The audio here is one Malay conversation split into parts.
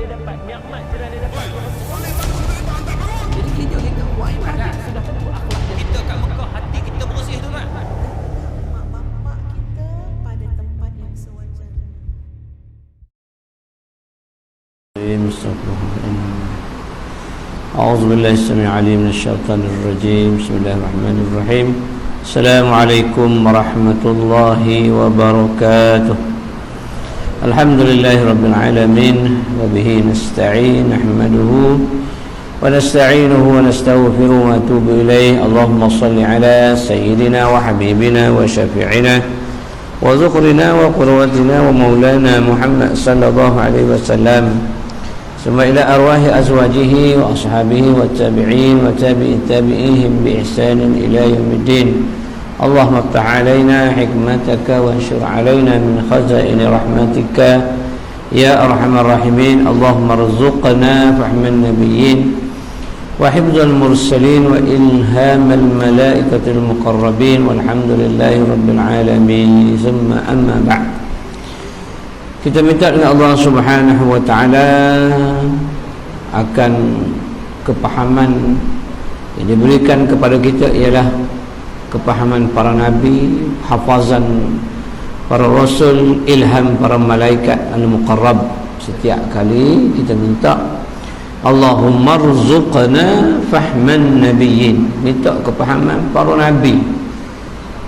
dia dapat, nikmat cerah dia dapat. Jadi kita buat ibadat. Sudah tentu akhlak dia. Kita kat Mekah, hati kita bersih tu kan. Mak bapak kita pada tempat yang sewajarnya. أعوذ بالله السميع العليم من الشيطان الرجيم بسم الله الرحمن الرحيم السلام عليكم ورحمة الله وبركاته الحمد لله رب العالمين وبه نستعين نحمده ونستعينه ونستغفره ونتوب إليه اللهم صل على سيدنا وحبيبنا وشفيعنا وذكرنا وقدوتنا ومولانا محمد صلى الله عليه وسلم ثم إلى أرواح أزواجه وأصحابه والتابعين وتابعي تابعيهم بإحسان إلى يوم الدين اللهم افتح علينا حكمتك وانشر علينا من خزائن رحمتك يا أرحم الراحمين اللهم ارزقنا فهم النبيين وحفظ المرسلين وإلهام الملائكة المقربين والحمد لله رب العالمين ثم أما بعد. Kita minta dengan Allah Subhanahu wa taala akan kepahaman yang diberikan kepada kita ialah kepahaman para nabi, hafazan para rasul, ilham para malaikat al-muqarrab. Setiap kali kita minta Allahumma rzuqna fahman nabiyyin, minta kepahaman para nabi.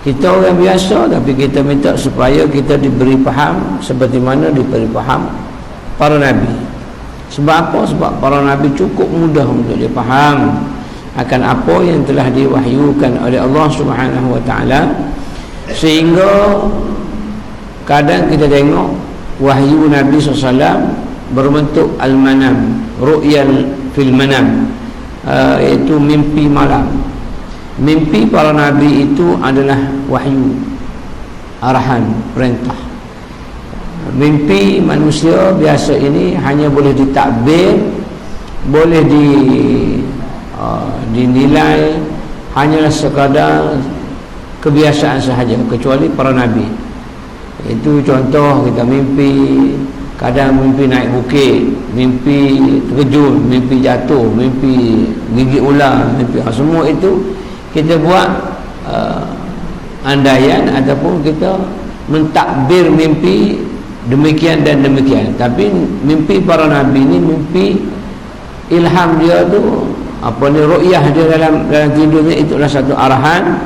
Kita orang biasa tapi kita minta supaya kita diberi faham seperti mana diberi faham para nabi. Sebab apa? Sebab para nabi cukup mudah untuk dia faham akan apa yang telah diwahyukan oleh Allah Subhanahu wa taala, sehingga kadang kita tengok wahyu Nabi SAW berbentuk al-manam, ru'yal fil manam, iaitu mimpi malam. Mimpi para nabi itu adalah wahyu, arahan, perintah. Mimpi manusia biasa ini hanya boleh ditakbir, boleh dinilai hanyalah sekadar kebiasaan sahaja, kecuali para nabi. Itu contoh kita mimpi, kadang mimpi naik bukit, mimpi terjun, mimpi jatuh, mimpi gigit ular, mimpi semua itu kita buat andaian ataupun kita mentakbir mimpi demikian dan demikian. Tapi mimpi para nabi ini mimpi ilham dia tu, apa ni, ru'yah dia dalam tidurnya, itulah satu arahan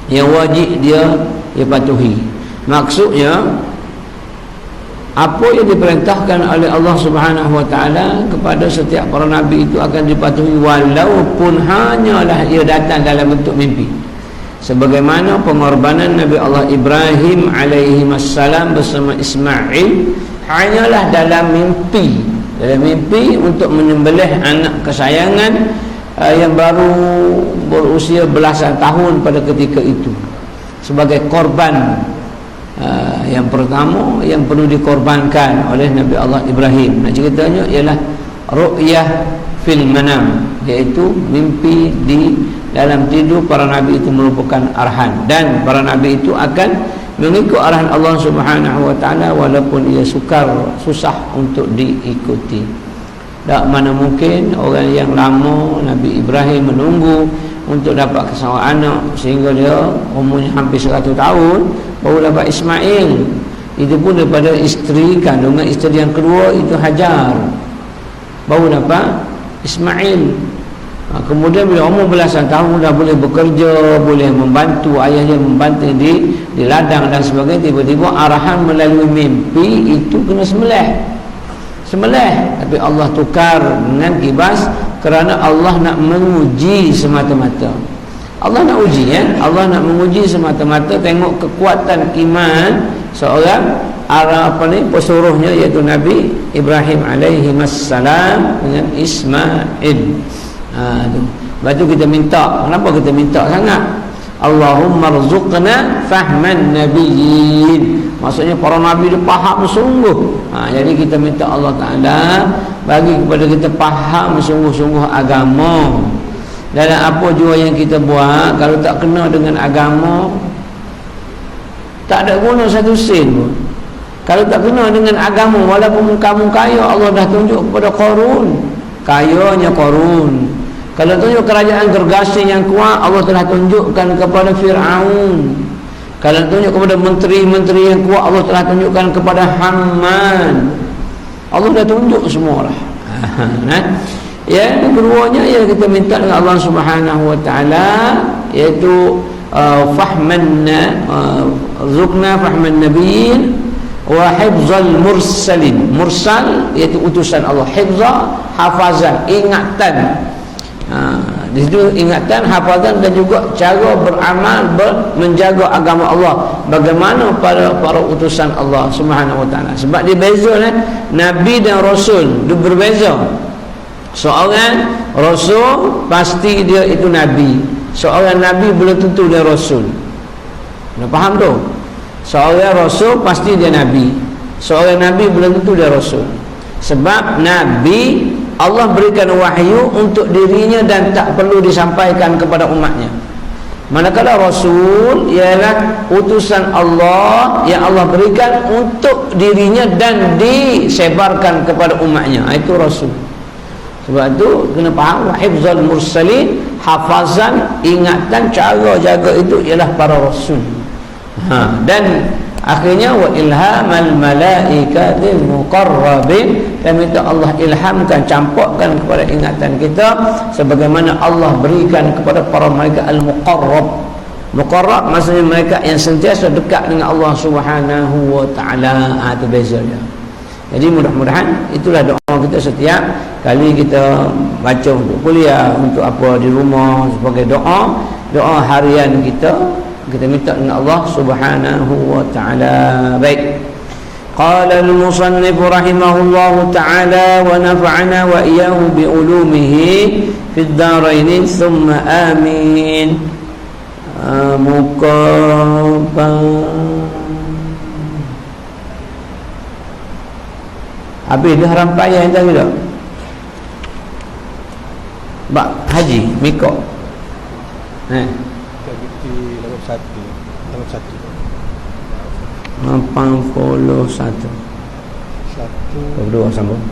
yang wajib dia patuhi. Maksudnya apa yang diperintahkan oleh Allah Subhanahu wa taala kepada setiap para nabi itu akan dipatuhi walaupun hanyalah ia datang dalam bentuk mimpi. Sebagaimana pengorbanan Nabi Allah Ibrahim alaihi wassalam bersama Ismail hanyalah dalam mimpi. Dalam mimpi untuk menyembelih anak kesayangan yang baru berusia belasan tahun pada ketika itu, sebagai korban yang pertama yang perlu dikorbankan oleh Nabi Allah Ibrahim. Nak ceritanya ialah ru'yah fil manam, iaitu mimpi di dalam tidur. Para nabi itu merupakan arahan, dan para nabi itu akan mengikut arahan Allah Subhanahu wa taala walaupun ia susah untuk diikuti. Tak mana mungkin orang yang lama Nabi Ibrahim menunggu untuk dapat kesawan anak sehingga dia umurnya hampir 100 tahun baru dapat Ismail. Itu pun daripada isteri kandungan isteri yang kedua itu Hajar, baru dapat Ismail. Kemudian bila umur belasan tahun dah boleh bekerja, boleh membantu ayahnya, membantu di ladang dan sebagainya. Tiba-tiba arahan melalui mimpi itu kena sembelih. Tapi Allah tukar dengan kibas kerana Allah nak menguji semata-mata. Allah nak uji, ya? Allah nak menguji semata-mata, tengok kekuatan iman seorang pesuruhnya, iaitu Nabi Ibrahim alaihi wassalam dengan Ismail. Lepas tu kita minta. Kenapa kita minta sangat? Allahumma rzuqna fahman nabiyyin. Maksudnya para nabi dia faham sungguh. Jadi kita minta Allah Ta'ala bagi kepada kita faham sungguh-sungguh agama. Dalam apa jua yang kita buat, kalau tak kena dengan agama, tak ada guna satu sen pun. Kalau tak kena dengan agama, walaupun kamu kaya, Allah dah tunjuk kepada Qarun, kayanya Qarun. Kalau tunjuk kerajaan gergasi yang kuat, Allah telah tunjukkan kepada Fir'aun. Kalau tunjuk kepada menteri-menteri yang kuat, Allah telah tunjukkan kepada Haman. Allah dah tunjuk semua lah. Yang keduanya yang kita minta dengan Allah Subhanahu Wa Taala, iaitu zukna fahman nabiyyin wa hifzal mursalin. Mursal iaitu utusan Allah, hifzah hafazan, ingatan. Di situ ingatan, hafazan dan juga cara beramal, menjaga agama Allah. Bagaimana para utusan Allah Subhanahu Wa Taala. Sebab dia beza Nabi dan Rasul, dia berbeza. Seorang Rasul pasti dia itu Nabi. Seorang Nabi belum tentu dia Rasul. Anda faham tu? Seorang Rasul pasti dia Nabi. Seorang Nabi belum tentu dia Rasul. Sebab Nabi Allah berikan wahyu untuk dirinya dan tak perlu disampaikan kepada umatnya. Manakala Rasul ialah utusan Allah yang Allah berikan untuk dirinya dan disebarkan kepada umatnya. Itu Rasul. Sebab itu kena faham, hifzal mursalin, hafazan, ingatan, cara jaga itu ialah para Rasul. Dan akhirnya wa ilhamal malaikatil muqarrabin, dan minta Allah ilhamkan, campurkan kepada ingatan kita sebagaimana Allah berikan kepada para malaikat al-muqarrab. Muqarrab maksudnya malaikat yang sentiasa dekat dengan Allah Subhanahu Wa Taala. Itu beza dia. Jadi mudah-mudahan itulah doa kita setiap kali kita baca untuk kuliah, untuk apa di rumah, sebagai doa harian kita minta dengan Allah Subhanahu Wa Taala. Baik. Qala al-musannif rahimahullahu ta'ala wa nafa'ana wa iyyahu bi ulumihi fid dharain thumma amin. Habis dah rampaian tadi dah. Bak haji mikot. Di nomor 81. Kedua sambung.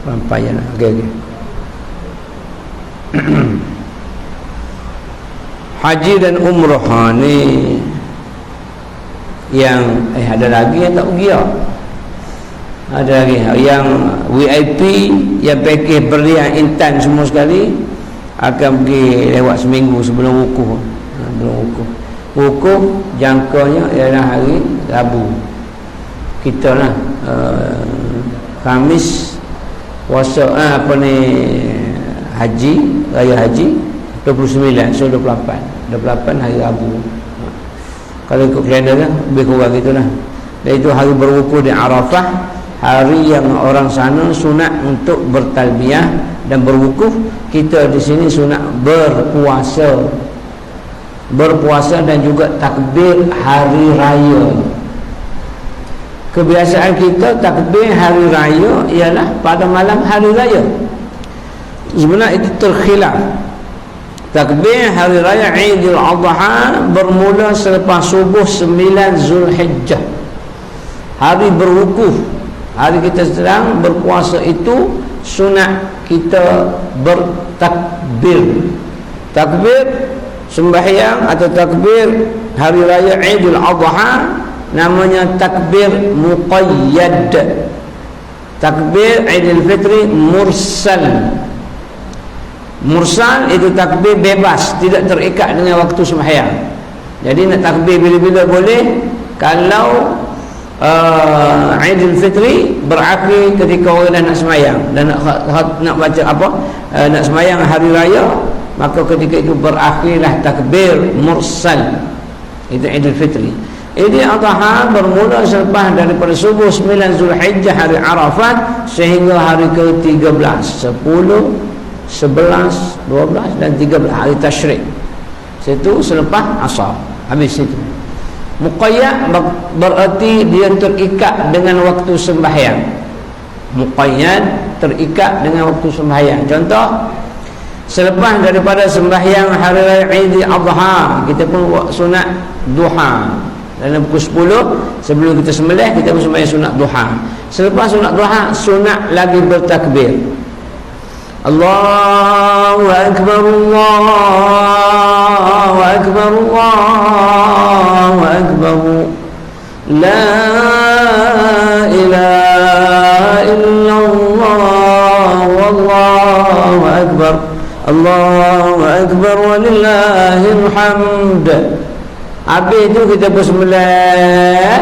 Rampaian. Okey. Haji dan umrah ni yang ada lagi yang tak pergi tak? Ada lagi yang VIP, yang package berlian intan semua sekali akan pergi lewat seminggu sebelum wukuf. Wukuf jangkanya ialah hari Rabu. Kita lah Khamis puasa haji, raya haji 29, so 28 hari Rabu. Kalau ikut kalender kan lebih kurang gitulah. Dan itu hari berwukuf di Arafah, hari yang orang sana sunat untuk bertalbiyah dan berwukuf. Kita di sini sunat berpuasa dan juga takbir hari raya. Kebiasaan kita takbir hari raya ialah pada malam hari raya. Sebenarnya itu terkhilaf. Takbir hari raya Aidil Adha bermula selepas subuh 9 Zulhijjah. Hari berwukuf, hari kita sedang berpuasa itu sunat kita bertakbir. Takbir sembahyang atau takbir hari raya Aidil Adha namanya takbir muqayyad. Takbir Aidil Fitri mursal. Mursal itu takbir bebas, tidak terikat dengan waktu sembahyang. Jadi nak takbir bila-bila boleh. Kalau Aidil Fitri berakhir ketika orang dah nak sembahyang dan nak baca nak sembahyang hari raya, maka ketika itu berakhirlah takbir mursal. Itu Aidil Fitri. Idul Adha bermula selepas daripada subuh 9 Zulhijjah hari Arafat sehingga hari ke-13, 10, 11, 12 dan 13 hari tasyrik. Situ selepas asar. Habis itu. Muqayyad berarti dia terikat dengan waktu sembahyang. Muqayyad terikat dengan waktu sembahyang. Contoh, Selepas daripada sembahyang hari raya Aidil Adha, kita pun buat sunat duha. Dalam pukul 10 sebelum kita sembelih, kita pun sembahyang sunat duha. Selepas sunat duha, sunat lagi bertakbir. Allahu akbar, Allahu akbar, Allahu akbar. La ilaha illallah, wallahu akbar. Allahu akbar walillahil hamd. Habis tu kita bersembelih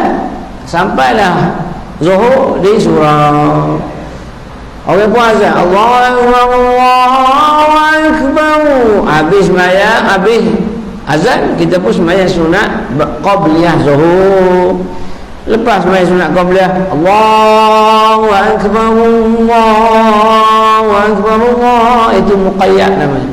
sampailah zuhur di surau. Orang puasa Allahu akbar, Allahu akbar. Habis sembahyang, habis azan, kita pun sembahyang sunat qabliyah zuhur. Lepas sembahyang sunat qabliyah, Allahu akbar, Allahu akbar, Allah. Itu muqayyad namanya.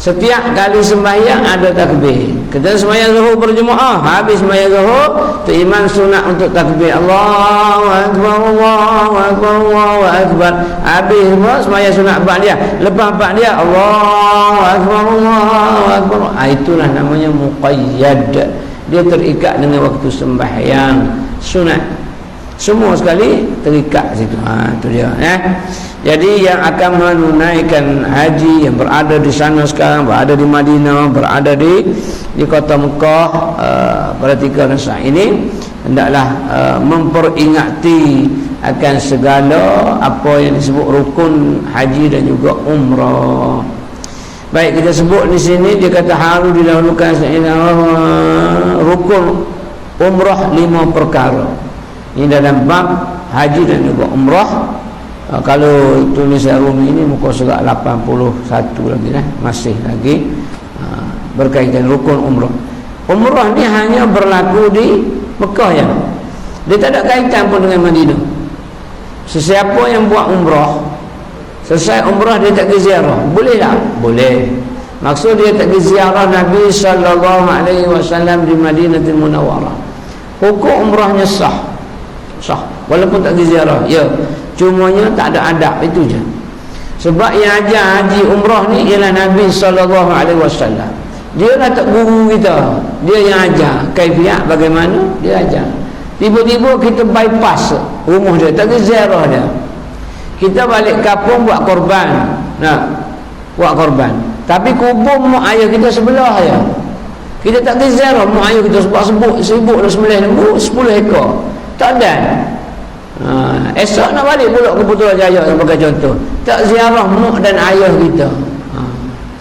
Setiap kali sembahyang ada takbir. Kita sembahyang zuhur berjemaah, habis sembahyang zuhur, tu imam sunat untuk takbir. Allahu akbar, Allahu akbar, Allahu akbar. Habis sembahyang sunat ba'diyah. Lepas ba'diyah, Allahu akbar, Allahu akbar. Itulah namanya muqayyad. Dia terikat dengan waktu sembahyang sunat. Semua sekali terikat situ. Itu dia. Jadi yang akan menunaikan haji, yang berada di sana sekarang, berada di Madinah, berada di kota Mekah pada 3 saat ini, hendaklah memperingati akan segala apa yang disebut rukun haji dan juga umrah. Baik, kita sebut di sini dia kata harus didahulukan rukun umrah 5 perkara. Ini dalam bab haji dan juga umrah. Kalau tulisan Rumi ini muka surat 81 lagi masih lagi berkaitan rukun umrah. Umrah ni hanya berlaku di Mekah ya. Dia tak ada kaitan pun dengan Madinah. Sesiapa yang buat umrah, selesai umrah dia tak pergi ziarah, boleh tak? Boleh. Maksud dia tak pergi ziarah Nabi SAW di Madinatul Munawwarah. Hukum umrahnya sah. Walaupun tak pergi ziarah, ya, cumanya tak ada adab, itu je. Sebab yang ajar haji umrah ni ialah Nabi SAW. Dia lah tak guru kita, dia yang ajar kaifiat bagaimana dia ajar. Tiba-tiba kita bypass rumah dia, tak pergi ziarah dia, kita balik kampung buat korban. Buat korban, tapi kubur mak ayah kita sebelah ya. Kita tak pergi ziarah mak ayah kita sebab sibuk dah sembelih lembu 10 ekor. Tak ada. Esok nak balik pula ke Putrajaya sebagai contoh, tak ziarah mak dan ayah kita.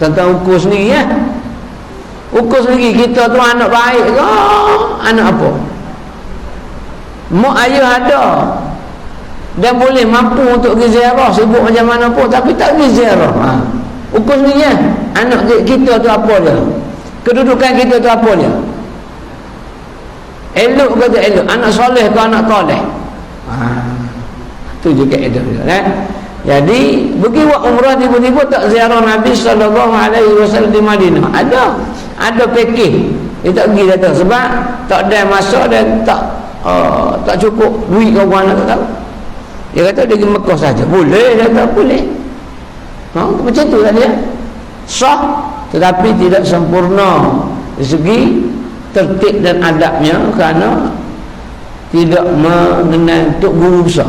Tentang ukur sendiri ya. Ukur sendiri kita tu anak baik ke anak apa? Mak ayah ada dan boleh mampu untuk pergi ziarah, sibuk macam mana pun, tapi tak pergi ziarah. Ukur sendiri ya. Anak kita tu apa dia? Kedudukan kita tu apa dia? Elok ke tak elok? Anak soleh ke anak toleh? Itu juga kaedah dia. Jadi pergi buat umrah tiba-tiba tak ziarah Nabi SAW di Madinah. Ada pakej. Dia tak pergi datang sebab tak ada masa dan tak cukup duit kau nak tak tahu. Dia kata dia pergi Mekah saja. Boleh, dia kata boleh. Macam tu kan dia. Sah tetapi tidak sempurna dari segi tertib dan adabnya, kerana tidak mengenal tok guru besar.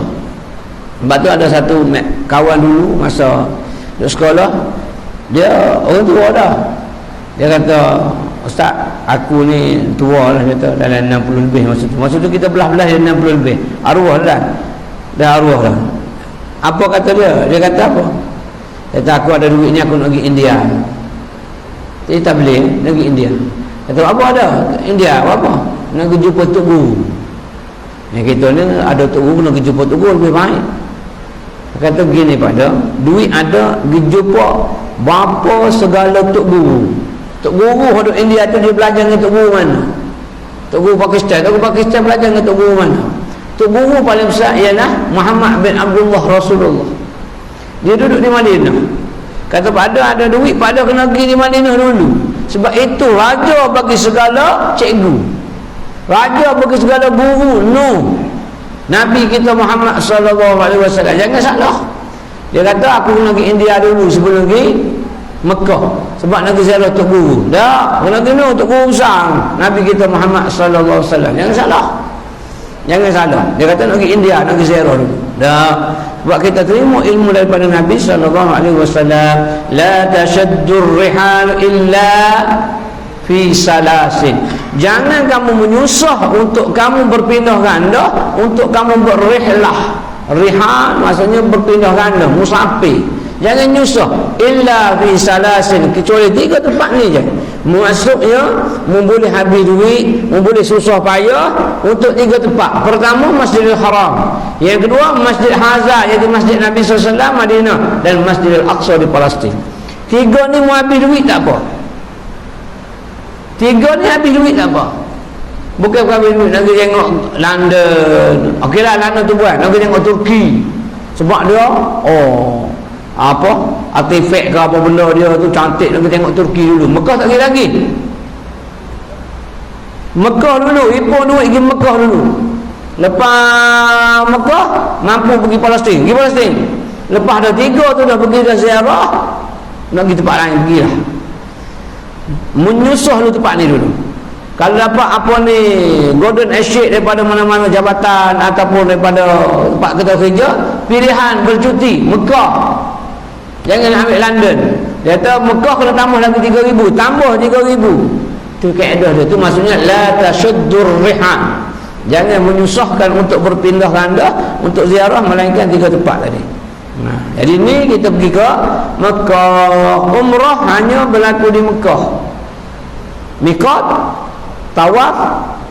Sebab tu ada satu kawan dulu masa duduk sekolah, dia orang tua dah. Dia kata, "Ustaz, aku ni tua lah," dia kata, dalam 60 lebih masa tu. Masa tu kita belah-belah dia 60 lebih. Arwah dah. Dah arwah dah. Apa kata dia? Dia kata apa? Dia kata, "Aku ada duit ni, aku nak pergi India." Dia tak boleh nak pergi India. Kata, "Apa ada? India apa? Nak pergi jumpa Tok Guru." Yang kita ni ada Tok Guru, nak pergi jumpa Tok Guru lebih baik. Kata begini pada, duit ada, pergi jumpa bapa segala Tok Guru. Tok Guru ada India tu, dia belajar dengan Tok Guru mana? Tok Guru Pakistan. Tok Guru Pakistan belajar dengan Tok Guru mana? Tok Guru paling besar ialah Muhammad bin Abdullah Rasulullah. Dia duduk di Madinah. Kata pada ada duit, pada kena pergi di Madinah dulu. Sebab itu raja bagi segala cikgu, raja bagi segala guru. Nabi kita Muhammad SAW. Jangan salah. Dia kata aku kena pergi India dulu sebelum pergi Mekah. Sebab nak pergi ziarah Tok Guru. Tak, kena Tok Guru besar Nabi kita Muhammad sallallahu alaihi wasallam. Jangan salah. Jangan salah. Dia kata nak pergi India, nak pergi ziarah dulu. Tak. Sebab kita terima ilmu daripada Nabi sallallahu alaihi wasallam, la tashaddur rihal illa fi salasin. Jangan kamu menyusah untuk kamu berpindah ganda, untuk kamu berrihlah. Rihal maksudnya berpindah ganda, musafir. Jangan nyusah illa fi salasin, kecuali 3 tempat ni je. Maksudnya boleh habis duit, boleh susah payah untuk 3 tempat. Pertama Masjidil Haram, yang kedua Masjid Hazar iaitu Masjid Nabi SAW Madinah, dan Masjidil Aqsa di Palestin. 3 ni mau habis duit tak apa. 3 ni habis duit tak apa. Bukan habis duit nak pergi tengok London. Okeylah London tu buat, nak pergi tengok Turki. Sebab dia artifak ke apa benda dia tu cantik, nak pergi tengok Turki dulu. Mekah tak pergi lagi. Mekah dulu, Ipoh duit pergi Mekah dulu. Lepas Mekah mampu pergi Palestin, pergi Palestin. Lepas dah 3 tu dah pergi dah ziarah, nak pergi tempat lain, pergilah. Menyusah dulu tempat ni dulu. Kalau dapat apa ni golden estate daripada mana-mana jabatan ataupun daripada tempat kita kerja, pilihan bercuti Mekah. Jangan ambil London. Dia kata Mekah kena tambah lagi 3,000, tambah 3,000. Tu kaedah dia. Tu maksudnya la tashuddur rihal. Jangan menyusahkan untuk berpindah ganda untuk ziarah, melainkan 3 tempat tadi. Nah, jadi ni kita pergi ke Mekah. Umrah hanya berlaku di Mekah. Miqat, tawaf,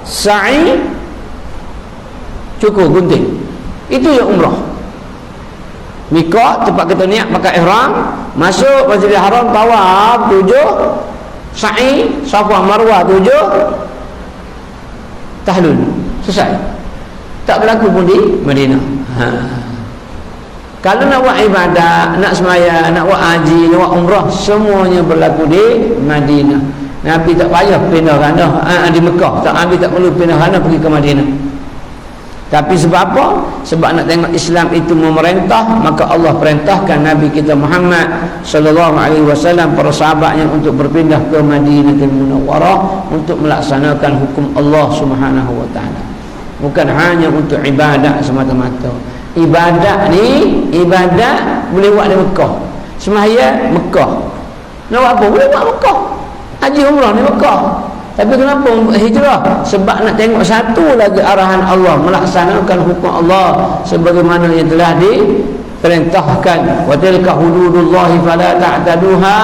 sa'i, cukur gunting. Itu yang umrah. Miqat tempat kita niat pakai ihram, masuk Masjidil Haram, tawaf 7, sa'i, Safa Marwah 7, tahlul. Selesai. Tak berlaku pun di Madinah. Kalau nak buat ibadat, nak sembahyang, nak buat haji, nak buat umrah, semuanya berlaku di Madinah. Nabi tak payah pindah ganda di Mekah. Nabi tak perlu pindah ganda pergi ke Madinah. Tapi sebab apa? Sebab nak tengok Islam itu memerintah, maka Allah perintahkan Nabi kita Muhammad sallallahu alaihi wasallam, para sahabatnya untuk berpindah ke Madinatul Munawwarah untuk melaksanakan hukum Allah Subhanahu wa taala. Bukan hanya untuk ibadat semata-mata. Ibadat ni, ibadat boleh buat di Mekah. Sembahyang Mekah. Nak buat apa? Boleh buat Mekah. Haji umrah di Mekah. Tapi kenapa hijrah? Sebab nak tengok satu lagi arahan Allah, melaksanakan hukum Allah sebagaimana yang telah diperintahkan. Wa tilka hududullahi fala ta'taduha.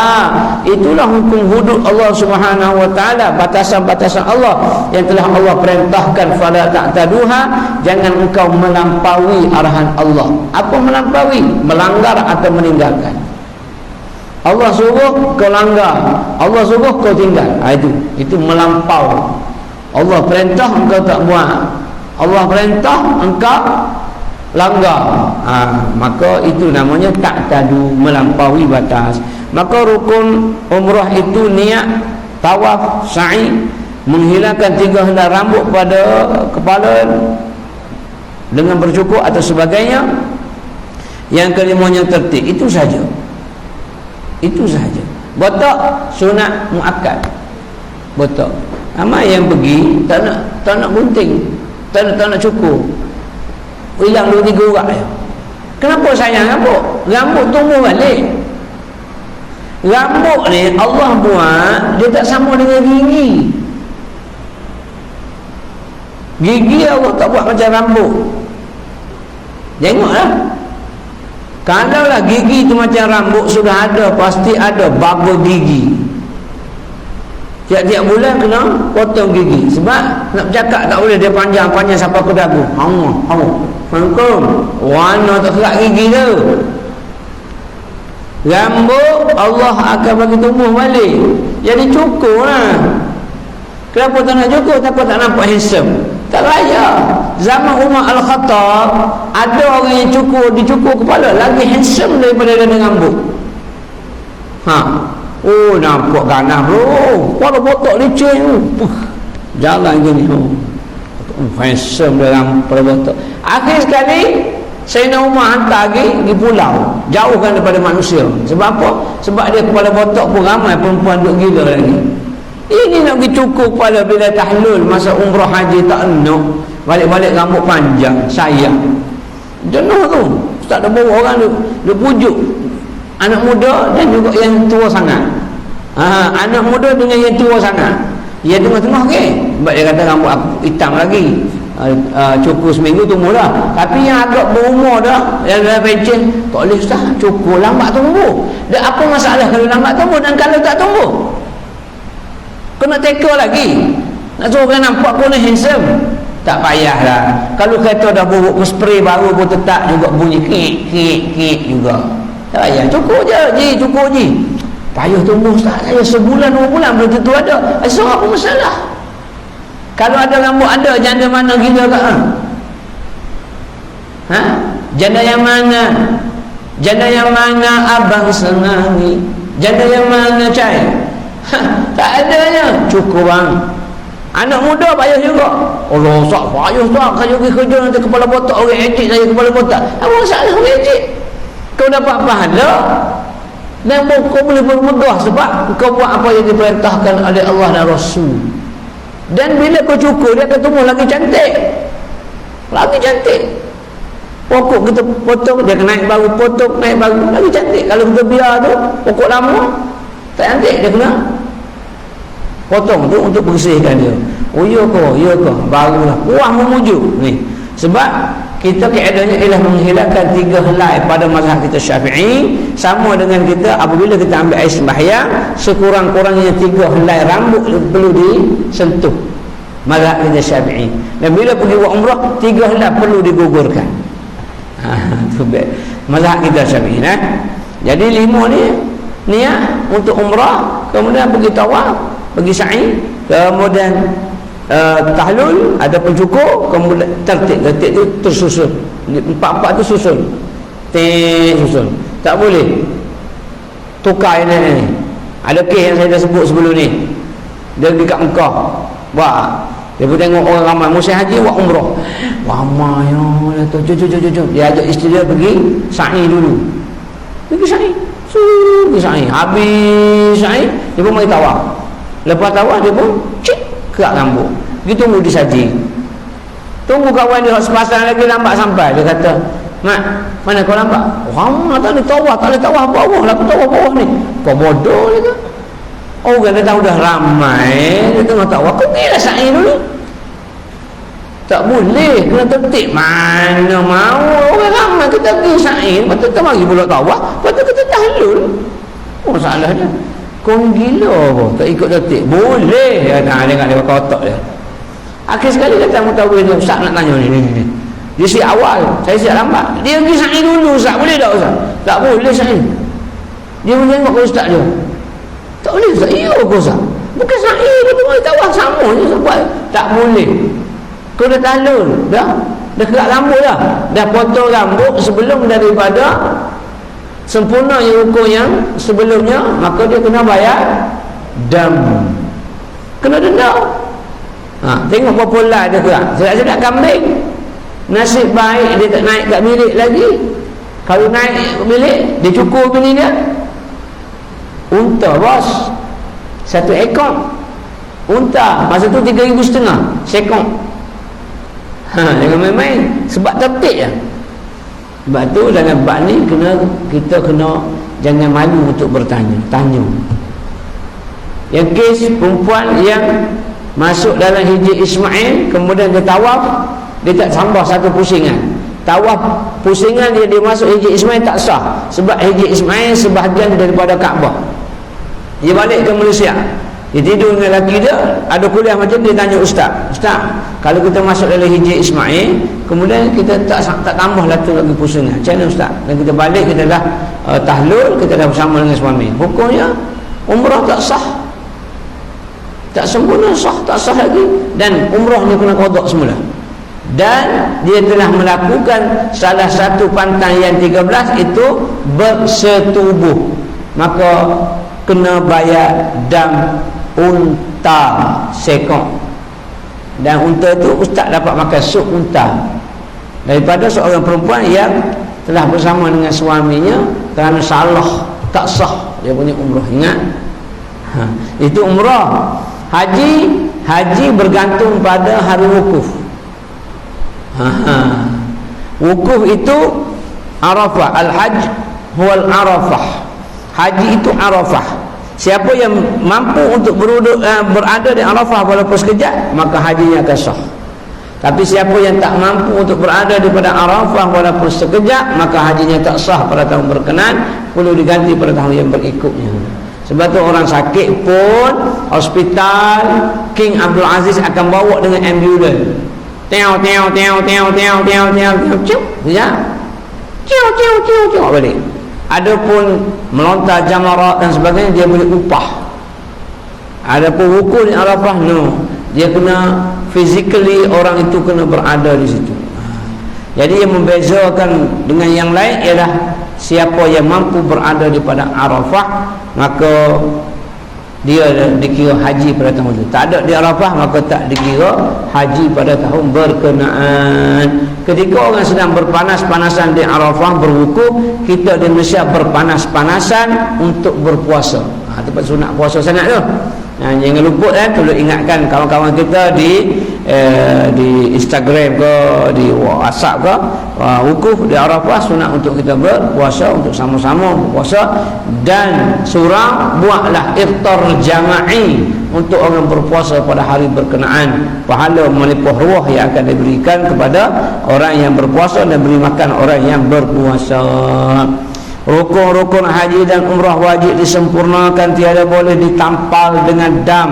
Itulah hukum hudud Allah Subhanahu wa taala, batasan-batasan Allah yang telah Allah perintahkan. Fala ta'taduha, jangan engkau melampaui arahan Allah. Apa melampaui? Melanggar atau meninggalkan. Allah suruh kau langgar, Allah suruh kau tinggal. Itu melampau. Allah perintah engkau tak buat, Allah perintah engkau langgar. Maka itu namanya ta'tadu, melampaui batas. Maka rukun umrah itu niat, tawaf, sa'i, menghilangkan 3 helai rambut pada kepala dengan bercukur atau sebagainya. Yang kelimanya tertib. Itu saja. Itu sahaja. Botak sunat muakkad. Botak. Ramai yang pergi tak nak gunting, tak nak cukur. Hilang 2-3 urat je. Kenapa sayang rambut? Rambut tumbuh balik. Rambut ni Allah buat dia tak sama dengan gigi. Gigi Allah tak buat macam rambut. Tengoklah. Kalaulah gigi tu macam rambut, sudah ada, pasti ada baba gigi. Tiap-tiap bulan kena potong gigi. Sebab nak bercakap tak boleh, dia panjang-panjang sampai ke dagu. Faham? Warna tak kerak gigi tu. Rambut Allah akan bagi tumbuh balik. Jadi cukur lah. Kenapa tak nak cukur? Takut tak nampak handsome. Tak raya. Zaman Umar Al-Khattab, ada orang yang dicukur kepala lagi handsome daripada dia dengan rambut. Nampak ganas bro. Pada botak licin tu. Jalan gini. Handsome dia pada botak. Akhir sekali Sayyidina Umar hantar pergi pulau, jauhkan daripada manusia. Sebab apa? Sebab dia kepala botak pun ramai perempuan duk gila lagi. Ini nak pergi cukur kepala bila tahlul masa umrah haji tak nak. Balik-balik rambut panjang, sayang. Jenuh tu. Tak ada bawa orang dia pujuk anak muda dan juga yang tua sangat. Anak muda dengan yang tua sangat. Yang tengah-tengah ke? Sebab dia kata rambut aku hitam lagi. Cukur seminggu tumbuh dah. Tapi yang agak berumur dah, yang dah pencen, tak boleh ustaz, cukur lambat tumbuh. Dan apa masalah kalau lambat tumbuh dan kalau tak tumbuh? Kena teka lagi. Nak suruh kan nampak pun handsome. Tak payahlah. Kalau kereta dah buruk, spray baru pun tetap juga bunyi kik juga. Tak payah. Cukur je, cukur je. Payah tumbuh ustaz. Saya sebulan 2 bulan belum tentu ada. So apa masalah? Kalau ada rambut ada, janda mana gila kat Janda yang mana? Janda yang mana abang senangi? Janda yang mana cai? Tak adanya. Cukup bang. Anak muda payah juga. Allah sak payah tak. Kalau pergi kerja nanti kepala botak orang ejek saya kepala botak. Apa masalah orang ejek? Kau dapat pahala dan kau boleh bermegah sebab kau buat apa yang diperintahkan oleh Allah dan Rasul. Dan bila kau cukur dia akan tumbuh lagi cantik. Lagi cantik. Pokok kita potong dia akan naik baru, potong naik baru lagi cantik. Kalau kita biar tu pokok lama tak cantik, dia kena potong tu untuk bersihkan dia. Oh ya ke barulah puas memujuk ni. Sebab kita keadaannya ialah menghilangkan 3 helai pada mazhab kita Syafi'i, sama dengan kita apabila kita ambil air sembahyang sekurang-kurangnya 3 helai rambut perlu disentuh mazhab kita Syafi'i. Dan bila pergi buat umrah 3 helai perlu digugurkan. Tu mazhab kita Syafi'i Jadi 5 ni niat untuk umrah, kemudian pergi tawaf, pergi sa'i, kemudian tahlul, ada pencukur, kemudian tertib tu tersusun, 4 tu susun, susun. Tak boleh tukar ini. Ada kes yang saya dah sebut sebelum ni, dia pergi kat Mekah buat, dia pun tengok orang ramai musim haji buat umrah ramai ya, jom dia ajak isteri dia pergi sa'i dulu, pergi sa'i, habis sa'i dia pun mari tawaf, lepas tawaf dia pun kerak rambut, dia tunggu disaji, tunggu kawan dia sepasang lagi lambat sampai. Dia kata, mak, mana kau lambat? Lama tak boleh tawaf bawah lah, aku tawaf bawah ni. Kau bodoh dia tu. Orang datang dah ramai, dia tengah tawaf, kau pergilah sa'i dulu. Tak boleh, kena tertib. Mana mau orang ramai kita pergi sa'i, lepas tu kita mari pula tawaf, lepas tu kita tahlul. Masalah dia, kau gila apa? Tak ikut tertib. Boleh. Dia dengar dia pakai otak dia. Akhir sekali datang mutawil dia, Ustaz nak tanya ni. Dia siap awal, saya siap lambat. Dia pergi sa'i dulu, Ustaz. Boleh tak Ustaz? Tak boleh sa'i. Dia menengok ke Ustaz dia. Tak boleh Ustaz. Ya ke Ustaz? Bukan sa'i, dia boleh tawaf sama je sebab tak boleh. Kau dah tahlul, dah kerak rambut dah. Dah potong rambut sebelum daripada sempurnanya hukum yang sebelumnya, maka dia kena bayar dam, kena denda. Tengok berapa lah dia kerak. Sedap-sedap kambing, nasib baik dia tak naik kat bilik lagi. Kalau naik kat bilik, dia cukur bini dia. Unta bos, 1 ekor unta, masa tu 3,500 sekong. Jangan main-main, sebab tertib je. Sebab tu dalam bab ni kita kena jangan malu untuk tanya. Yang kes perempuan yang masuk dalam hijab Ismail, kemudian dia tawaf, dia tak tambah 1 pusingan. Tawaf pusingan dia masuk hijab Ismail tak sah, sebab hijab Ismail sebahagian daripada Kaabah. Dia balik ke Malaysia, dia tidur dengan lelaki dia, ada kuliah macam dia tanya Ustaz, kalau kita masuk dalam hijab Ismail, kemudian kita tak tambah lagi pusingan, macam mana Ustaz? Dan kita balik, kita dah tahlul, kita dah bersama dengan suami, hukumnya umrah tak sah, tak sempurna, tak sah lagi, dan umrah ni kena qada semula. Dan dia telah melakukan salah satu pantang yang 13 itu bersetubuh, maka kena bayar dam unta sekong. Dan unta tu ustaz dapat makan sup unta. daripada seorang perempuan yang telah bersama dengan suaminya kerana salah, tak sah dia punya umrah. Ingat, itu umrah. Haji bergantung pada hari wukuf. Wukuf itu Arafah. Al-Hajj huwal Arafah. Haji itu Arafah. Siapa yang mampu untuk berada di Arafah walaupun sekejap, maka hajinya akan sah. Tapi siapa yang tak mampu untuk berada daripada Arafah walaupun sekejap, maka hajinya tak sah pada tahun berkenan, perlu diganti pada tahun yang berikutnya. Sebab tu orang sakit pun hospital King Abdul Aziz akan bawa dengan ambulans. Tiau balik. Adapun melontar jamarat dan sebagainya, dia boleh upah. Adapun wukuf di Arafah, no, dia kena physically, orang itu kena berada di situ. Jadi yang membezakan dengan yang lain ialah siapa yang mampu berada di pada Arafah, maka dia dikira haji pada tahun itu. Tak ada di Arafah, maka tak dikira haji pada tahun berkenaan. Ketika orang sedang berpanas-panasan di Arafah berwukuf, kita di Malaysia berpanas-panasan untuk berpuasa. Tempat sunat puasa sangat tu. Jangan lupa tolong ingatkan kawan-kawan kita di Instagram ke, di WhatsApp ke, wukuf di Arafah sunat untuk kita berpuasa, untuk sama-sama berpuasa. Dan surah buatlah iftar jama'i untuk orang berpuasa pada hari berkenaan. Pahala melimpah ruah yang akan diberikan kepada orang yang berpuasa dan beri makan orang yang berpuasa. Rukun-rukun haji dan umrah wajib disempurnakan, tiada boleh ditampal dengan dam.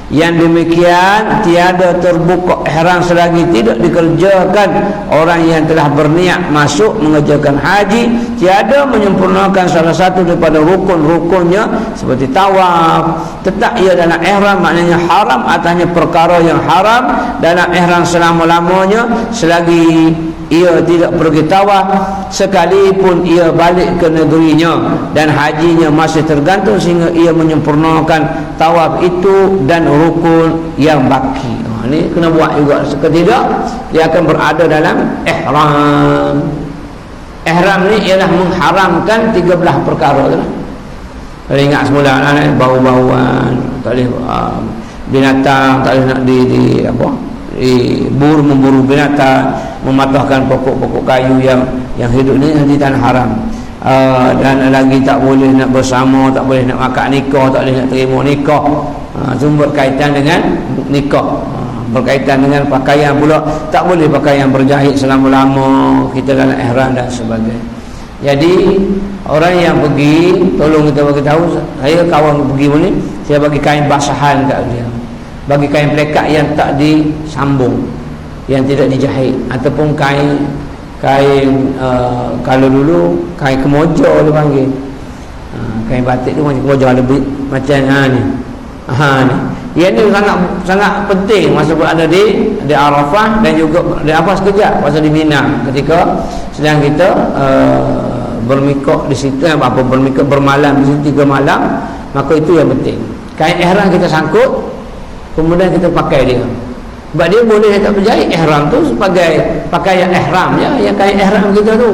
Yang demikian tiada terbuka ihram selagi tidak dikerjakan. Orang yang telah berniat masuk mengerjakan haji tiada menyempurnakan salah satu daripada rukun-rukunnya seperti tawaf. Tetap ia dalam ihram, maknanya haram atasnya perkara yang haram dalam ihram selama-lamanya selagi ia tidak pergi tawaf, sekalipun ia balik ke negerinya dan hajinya masih tergantung sehingga ia menyempurnakan tawaf itu dan rukun yang baki. Ini kena buat juga. Seketidak dia akan berada dalam ihram. Ihram ni ialah mengharamkan 13 perkara tu. Kalau ingat semula bau-bauan, tak boleh binatang, tak boleh nak memburu binatang, mematahkan pokok-pokok kayu yang hidup ni di tanah haram. Dan lagi tak boleh nak bersama, tak boleh nak akad nikah, tak boleh nak terima nikah. Semua berkaitan dengan nikah. Berkaitan dengan pakaian pula, tak boleh pakaian berjahit selama-lama kita dalam ihram dan sebagainya. Jadi orang yang pergi, tolong kita bagi tahu, saya kawan pergi ni, saya bagi kain basahan kat dia, bagi kain plekat yang tak disambung, yang tidak dijahit, ataupun kain kalau dulu kain kemoja dia panggil, kain batik tu macam kemoja lebih macam ni. Yang ni sangat penting masa berada di Arafah dan juga di Arafah sekejap masa di Mina ketika sedang kita bermikot di situ, bermikot bermalam di situ 3 malam, maka itu yang penting. Kain ihram kita sangkut, kemudian kita pakai dia. Sebab dia boleh tak berjahit ihram tu sebagai pakaian ihram ya, yang kain ihram kita tu.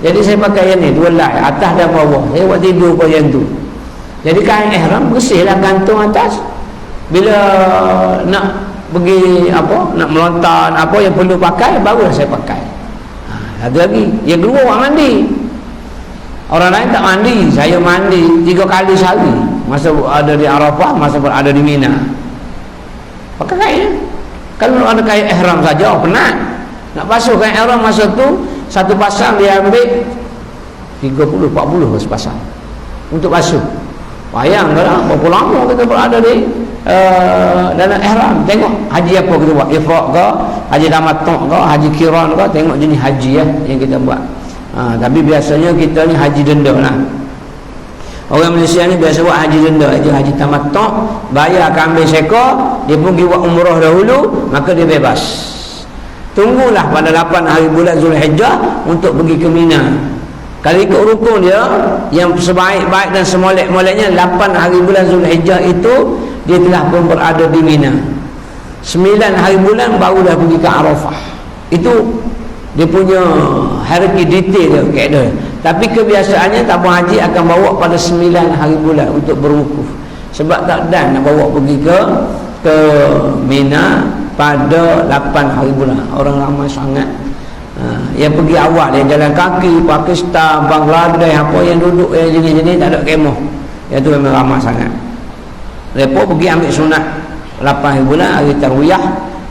Jadi saya pakai yang ni 2 lai, atas dan bawah. Saya buat tidur pada yang tu. Jadi kain ihram bersihlah gantung atas. Bila nak pergi nak melontar yang perlu pakai, barulah saya pakai. Lagi yang kedua orang mandi. Orang lain tak mandi, saya mandi 3 kali sehari masa ada di Arafah, masa berada di Mina. Pakai kain. Kalau ada kain ihram saja penat. Nak basuh kain ihram masa tu satu pasang dia ambil 30-40 sepasang untuk basuh. Bayangkanlah berapa lama kita berada di dalam ihram. Tengok haji apa kita buat, ifrad ke, haji tamattu' ke, haji qiran ke, tengok jenis haji yang kita buat. Tapi biasanya kita ni haji denda lah. Orang Malaysia ni biasa buat haji denda, haji tamattu', bayar kambing seekor, dia pun pergi buat umrah dahulu, maka dia bebas. Tunggulah pada 8 hari bulan Zulhijjah untuk pergi ke Mina. Kalau ikut rukun dia yang sebaik-baik dan semolek-moleknya 8 hari bulan Zulhijjah itu dia telah pun berada di Mina. 9 hari bulan barulah pergi ke Arafah. Itu dia punya hierarki detail dia kaedah. Tapi kebiasaannya tabung haji akan bawa pada 9 hari bulan untuk berwukuf. Sebab tak dan nak bawa pergi ke Mina pada 8 hari bulan. Orang ramai sangat. Yang pergi awal, yang jalan kaki, Pakistan, Bangladesh, apa yang duduk yang jenis-jenis tak ada kemah. Yang tu memang ramai sangat. Mereka pergi ambil sunat 8 hari bulan, hari tarwiyah.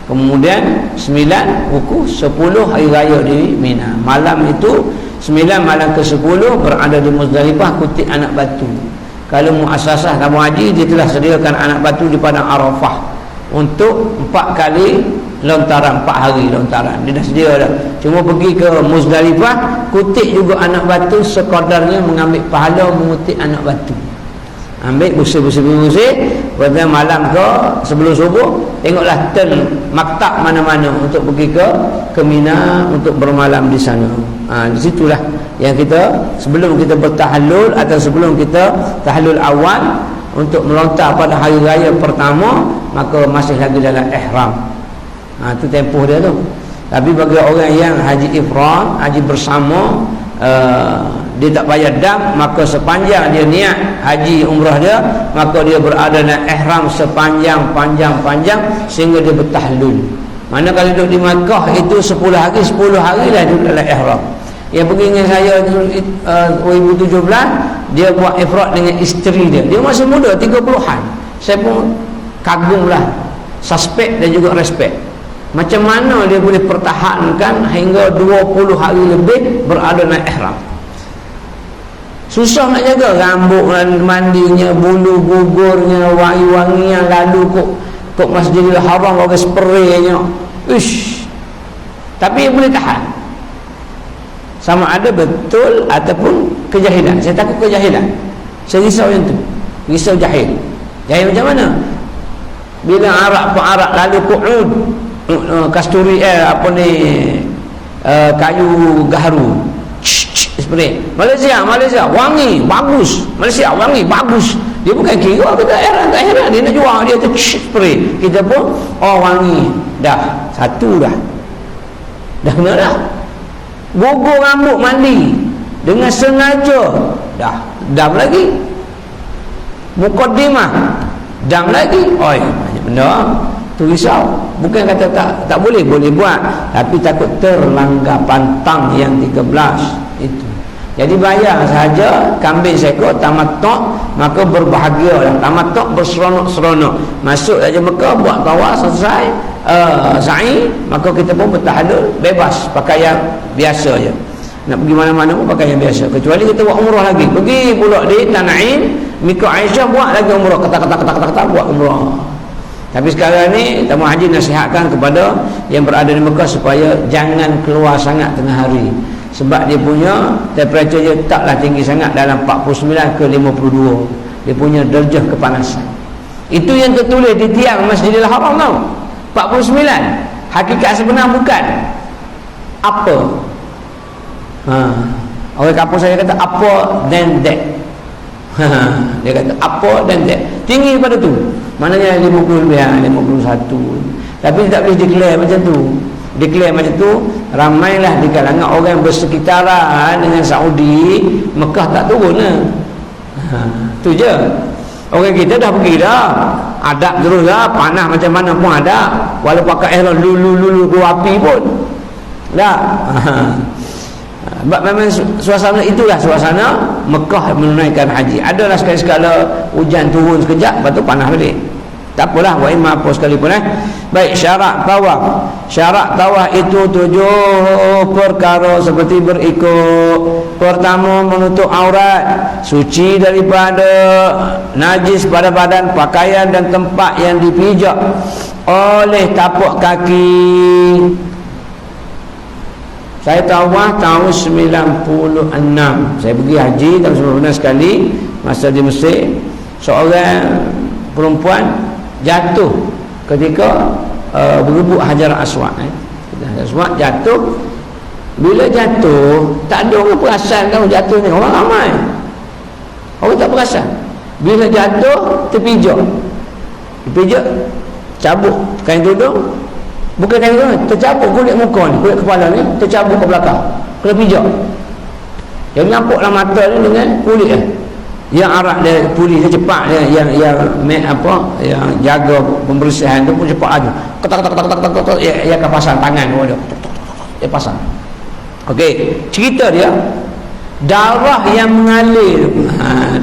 Kemudian 9 wukuf, 10 hari raya di Mina. Malam itu 9 malam ke-10 berada di Muzdalifah, kutip anak batu. Kalau muassasah tabung haji, dia telah sediakan anak batu di padang Arafah untuk 4 kali lontaran, 4 hari lontaran. Dia dah sedia dah. Cuma pergi ke Muzdalifah, kutip juga anak batu sekadarnya, mengambil pahala mengutip anak batu. Ambil bersih-bersih pada malam ke sebelum subuh, tengoklah turn maktab mana-mana untuk pergi ke Mina untuk bermalam di sana. Di situlah yang kita sebelum kita bertahallul atau sebelum kita tahallul awal untuk melontar pada hari raya pertama, maka masih lagi dalam ihram. Itu tempoh dia tu. Tapi bagi orang yang haji ifrad, haji bersama, dia tak payah dam, maka sepanjang dia niat haji umrah dia, maka dia berada dalam ihram sepanjang sehingga dia bertahlul. Mana kalau duduk di Makkah itu 10 hari lah duduk dalam ihram. Yang pergi dengan saya 2017, dia buat ifrad dengan isteri dia. Dia masih muda, 30-an. Saya pun kagumlah, suspek dan juga respect. Macam mana dia boleh pertahankan hingga 20 hari lebih berada dalam ihram. Susah nak jaga rambut mandinya, bulu gugurnya, wangi-wangian, lalu kok Masjidil Haram pakai spraynya. Ish. Tapi dia boleh tahan. Sama ada betul ataupun kejahilan. Saya takut kejahilan. Saya risau yang tu. Risau jahil. Jahil macam mana? Bila arak lalu qu'ud, kasturi kayu gaharu. Spray. Malaysia wangi bagus. Malaysia wangi bagus. Dia bukan kira kita heran dia nak jual, dia tu spray. Kita pun wangi. Dah satu dah kena dah. Gugur rambut mandi dengan sengaja, dah dam lagi. Mukaddimah dam lagi. Banyak benda tu risau. Bukan kata tak boleh buat, tapi takut terlanggar pantang yang 13 itu. Jadi bayar saja kambing seekor tamattu', maka berbahagialah. Tamattu' berseronok-seronok. Masuk saja Mekah, buat tawaf selesai, sa'i, maka kita pun bertahallul bebas, pakaian biasa je. Nak pergi mana-mana pun pakaian biasa. Kecuali kita buat umrah lagi. Pergi pula di Tan'im, Miqat Aisyah, buat lagi umrah, kata buat umrah. Tapi sekarang ni tamu haji nasihatkan kepada yang berada di Mekah supaya jangan keluar sangat tengah hari. Sebab dia punya temperature dia taklah tinggi sangat, dalam 49 ke 52. Dia punya darjah kepanasan. Itu yang tertulis di tiang Masjidil Haram tau. 49. Hakikat sebenar bukan apa. Orang kampung saya kata apa than that. Dia kata apa than that. Tinggi daripada tu. Maknanya 50 lebih, 51. Tapi tak boleh declare macam tu. Declare macam tu, ramailah di kalangan orang yang bersekitaran dengan Saudi, Mekah tak turun lah. Tu je. Orang kita dah pergi dah, adab terus lah, panah macam mana pun ada, walau pakai ihram lulu api pun dah. Sebab memang suasana itulah suasana Mekah menunaikan haji. Adalah sekali-sekala hujan turun sekejap, lepas tu panah balik. Tak apalah, wa imma apa sekalipun. Baik, syarat tawaf. Syarat tawaf itu 7 perkara seperti berikut. Pertama, menutup aurat, suci daripada najis pada badan, pakaian dan tempat yang dipijak oleh tapak kaki. Saya tawaf tahun 96. Saya pergi haji tahun 96 sekali masa di Mesir. Seorang perempuan jatuh ketika berebut Hajar Aswad. Hajar Aswad jatuh. Bila jatuh, tak ada orang perasan kalau jatuh ni. Orang ramai, orang tak perasan. Bila jatuh, terpijak, cabut kain tudung, Bukan kaki tu, tercabut kulit muka ni, kulit kepala ni tercabut ke belakang, kena pijak. Yang nampaklah mata ni dengan kulit dia. Yang arak dia, polis dia cepat dia, yang yang jaga pembersihan tu pun cepat aja. Ketak dia akan pasang tangan dia. Dia pasang. Okey, cerita dia darah yang mengalir.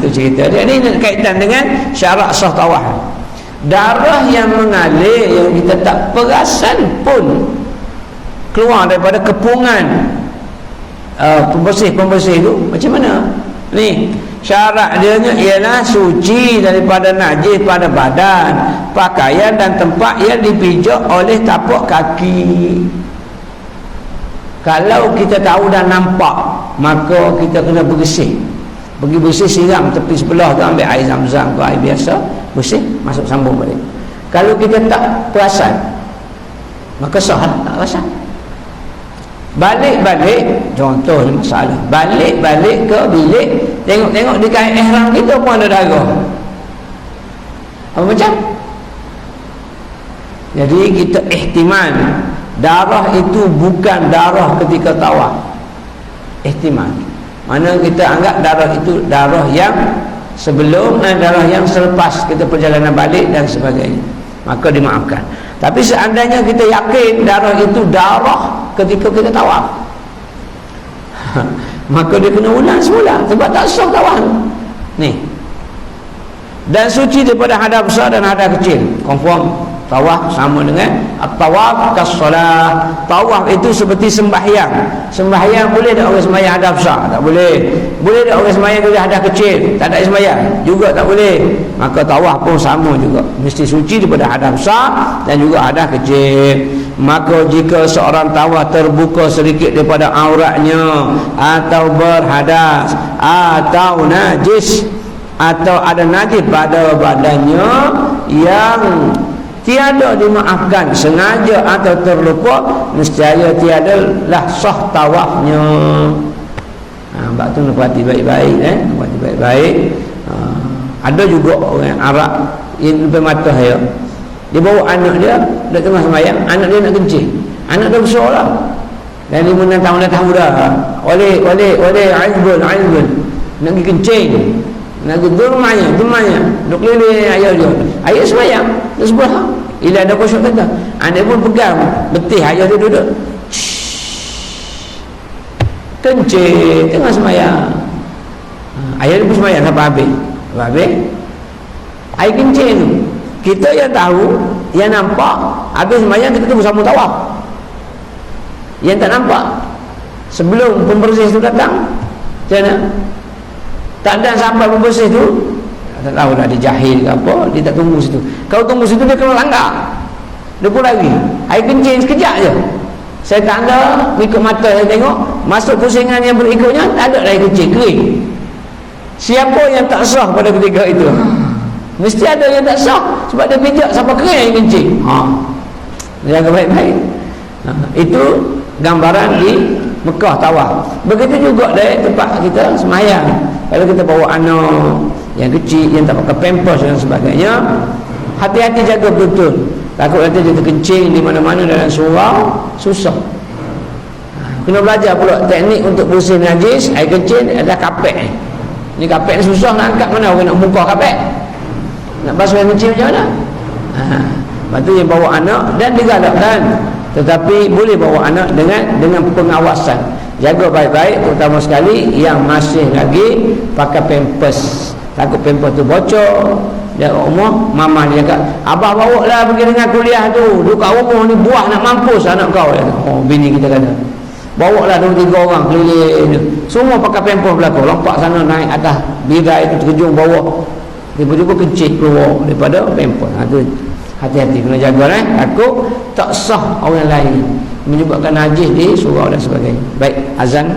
Tu cerita dia. Ini kaitan dengan syarat sah tawaf. Darah yang mengalir yang kita tak perasan pun keluar daripada kepungan pembersih-pembersih tu. Macam mana? Ni syarat dia ialah suci daripada najis pada badan, pakaian dan tempat yang dipijak oleh tapak kaki. Kalau kita tahu dan nampak, maka kita kena bersih. Pergi bersih, siram tepi sebelah tu, ambil air zam-zam ke air biasa, bersih, masuk sambung balik. Kalau kita tak perasan, maka sah tak perasan. Balik-balik, contoh ni masalah, balik-balik ke bilik, tengok-tengok di kain ihram kita pun ada darah. Apa macam? Jadi kita ihtimal darah itu bukan darah ketika tawaf. Ihtimal. Mana kita anggap darah itu darah yang sebelum dan darah yang selepas kita perjalanan balik dan sebagainya, maka dimaafkan. Tapi seandainya kita yakin darah itu darah ketika kita tawaf, maka dia kena ulang semula sebab tak sah tawaf ni. Dan suci daripada hadas besar dan hadas kecil. Confirm tawaf sama dengan at-tawaf kas-solah. Tawaf itu seperti sembahyang. Sembahyang boleh tak orang sembahyang hadas besar? Tak boleh. Boleh tak orang sembahyang boleh hadas kecil? Tak ada sembahyang juga tak boleh. Maka tawaf pun sama juga, mesti suci daripada hadas besar dan juga hadas kecil. Maka jika seorang tawaf terbuka sedikit daripada auratnya, atau berhadas, atau najis, atau ada najis pada badannya yang tiada dimaafkan sengaja atau terlupa, nescaya tiadalah sah tawafnya. Sebab tu nak perhati baik-baik, perhati baik-baik. Ada juga orang Arab yang depan mata saya, dia bawa anak dia nak tengah sembahyang, anak dia nak kencing, anak dia besar lah, dan 5-6 tahun dah tahu dah, oleh aizbun nak pergi kencing, nak pergi dermanya duk keliling ayah dia, ayah sembahyang dia sebelah. Ila ada khusyuk kata, anak pun pegang betih ayah dia duduk kencing tengah sembahyang. Ayah dia pun sembahyang sampai habis air kencing tu. Kita yang tahu, yang nampak habis sembahyang, kita tu bersama tawaf. Yang tak nampak sebelum pembersih tu datang, macam mana? Tak ada sampai pembersih tu, tak tahu dah dia jahil ke apa, dia tak tunggu situ. Kalau tunggu situ dia kena langgar, dia pun lari air kencing sekejap je. Saya tak ada, ikut mata saya tengok, masuk pusingan yang berikutnya tak ada air kencing, kering. Siapa yang tak sah pada ketika itu? Mesti ada yang tak sah, sebab dia pijak sampai kering air kencing. Jaga baik-baik. Itu gambaran di Mekah tawaf. Begitu juga dari tempat kita semayang. Kalau kita bawa anak yang kecil, yang tak pakai pampers dan sebagainya, hati-hati jaga betul. Takut nanti dia terkencing di mana-mana dalam surau, susah. Kena belajar pula teknik untuk bersih najis. Air kencing adalah kapek. Ni kapek ni susah nak angkat, mana orang nak muka kapek, nak basuh air kencing macam mana? Lepas tu yang bawa anak dan digalakkan, tetapi boleh bawa anak dengan pengawasan. Jaga baik-baik, terutama sekali yang masih lagi pakai pampers. Takut pampers tu bocor, dia umur, mama dia cakap, abah bawa lah pergi dengan kuliah tu, duduk kat rumah ni buah nak mampus anak kau. Bini kita kata, bawa lah 2-3 orang keliling, semua pakai pampers belakang, lompat sana naik atas birai itu, terjun bawah, tiba-tiba kencing keluar daripada pampers. Itu hati-hati, kena jaga takut tak sah orang lain, menyebabkan najis di surau dan sebagainya. Baik, azan.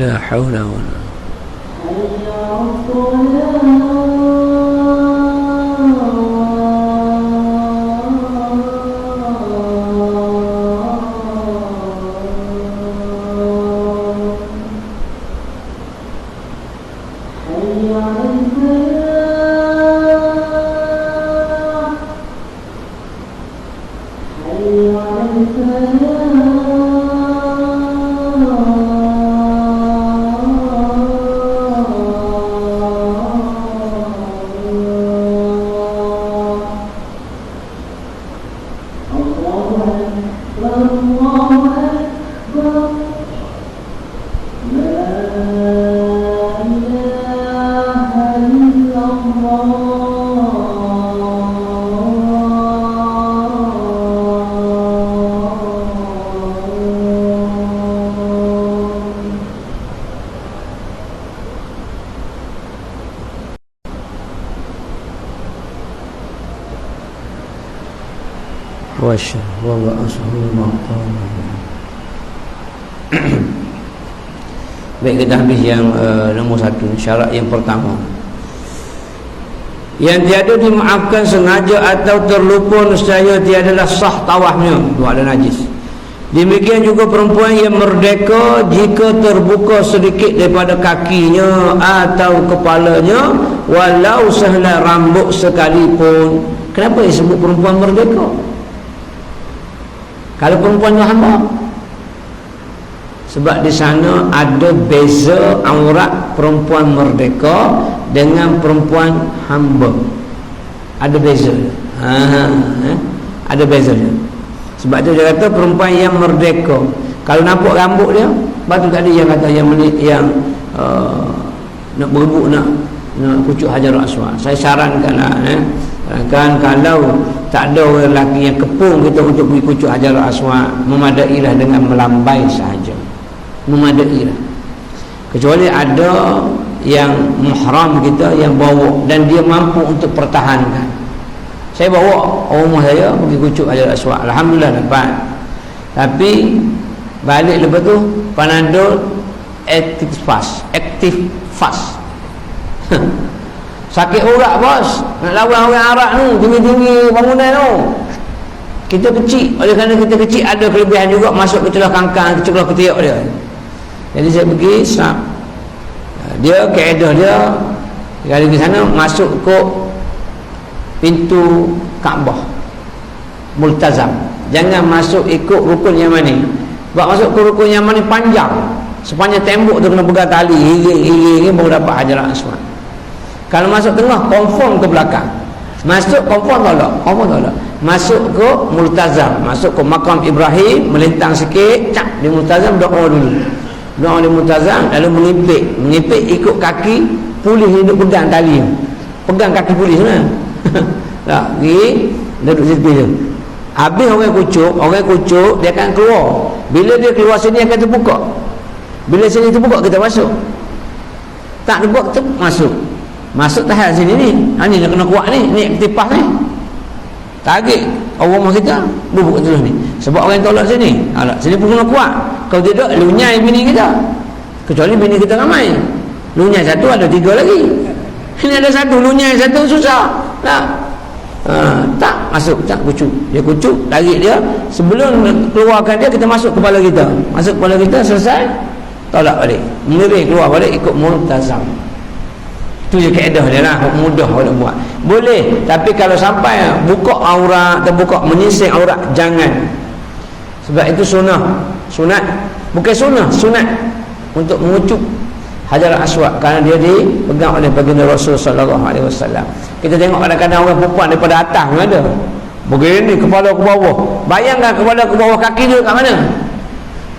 La haula wala Wasya wa ba'asuhu ma'tam. Baik, kita habis yang nombor 1, syarat yang pertama. Yang tiada dimaafkan sengaja atau terlupa nescaya tiadalah sah tawafnya, tu ada najis. Demikian juga perempuan yang merdeka jika terbuka sedikit daripada kakinya atau kepalanya walau sehelai rambut sekalipun. Kenapa disebut perempuan merdeka? Kalau perempuan itu hamba, sebab di sana ada beza aurat perempuan merdeka dengan perempuan hamba. Ada beza. Ada bezanya. Sebab tu dia kata perempuan yang merdeka. Kalau nampak rambut dia, batu tadi yang kata yang nak berebut nak kucuk Hajarul Aswad. Saya sarankanlah kan kalau tak ada orang lelaki yang kepung kita untuk pergi kucuk Hajarul Aswad, memadailah dengan melambai sahaja. Memadailah. Kecuali ada yang muhram kita yang bawa dan dia mampu untuk pertahankan. Saya bawa rumah saya pergi kucuk Hajarul Aswad, alhamdulillah dapat. Tapi balik lepas tu Panadol active fast. Sakit urat bos, nak lawan orang Arab tu, tinggi-tinggi bangunan tu. Kita kecil, oleh kerana kita kecil ada kelebihan juga masuk ke celah kangkang, ke celah ketiak dia. Jadi saya pergi sap. Dia kaedah dia kalau di sana masuk ke pintu Kaabah multazam. Jangan masuk ikut rukun Yamani. Sebab masuk ke rukun Yamani panjang. Sepanjang tembok tu kena pegang tali, hiri baru dapat Hajarul Aswad. Kalau masuk tengah, confirm ke belakang. Masuk, confirm tolak. Masuk ke multazam, masuk ke makam Ibrahim, melintang sikit, cak di multazam, doa dulu. Doa di multazam, lalu mengipik ikut kaki, pulih hidup pegang tali. Pegang kaki pulih sana. Tak, pergi, duduk situ je. Habis orang kucuk, dia akan keluar. Bila dia keluar sini akan terbuka. Bila sini terbuka, kita masuk. Tak terbuka, kita masuk tahan sini ni. Ni nak kena kuat ni aktifah ni. Tarik orang rumah kita bubuk terus ni. Sebab orang tolak sini. Sini pun kena kuat. Kalau tidak lunyai bini kita. Kecuali bini kita ramai. Lunyai satu ada 3 lagi. Ini ada satu lunyai satu susah. Tak masuk, tak kucuk. Dia kucuk, tarik dia. Sebelum keluarkan dia, kita masuk kepala kita. Masuk kepala kita selesai, tolak balik. Mengiring keluar balik ikut multazam. Itu je kaedah dia lah, mudah orang buat. Boleh, tapi kalau sampai buka aurat, terbuka menyisir aurat, jangan. Sebab itu sunat. Bukan sunat untuk mengucuk Hajarul Aswad kerana dia dipegang oleh baginda Rasul sallallahu alaihi wasallam. Kita tengok kadang-kadang orang perempuan daripada atas pun ada. begini kepala ke bawah. Bayangkan kepala ke bawah, kaki dia kat mana?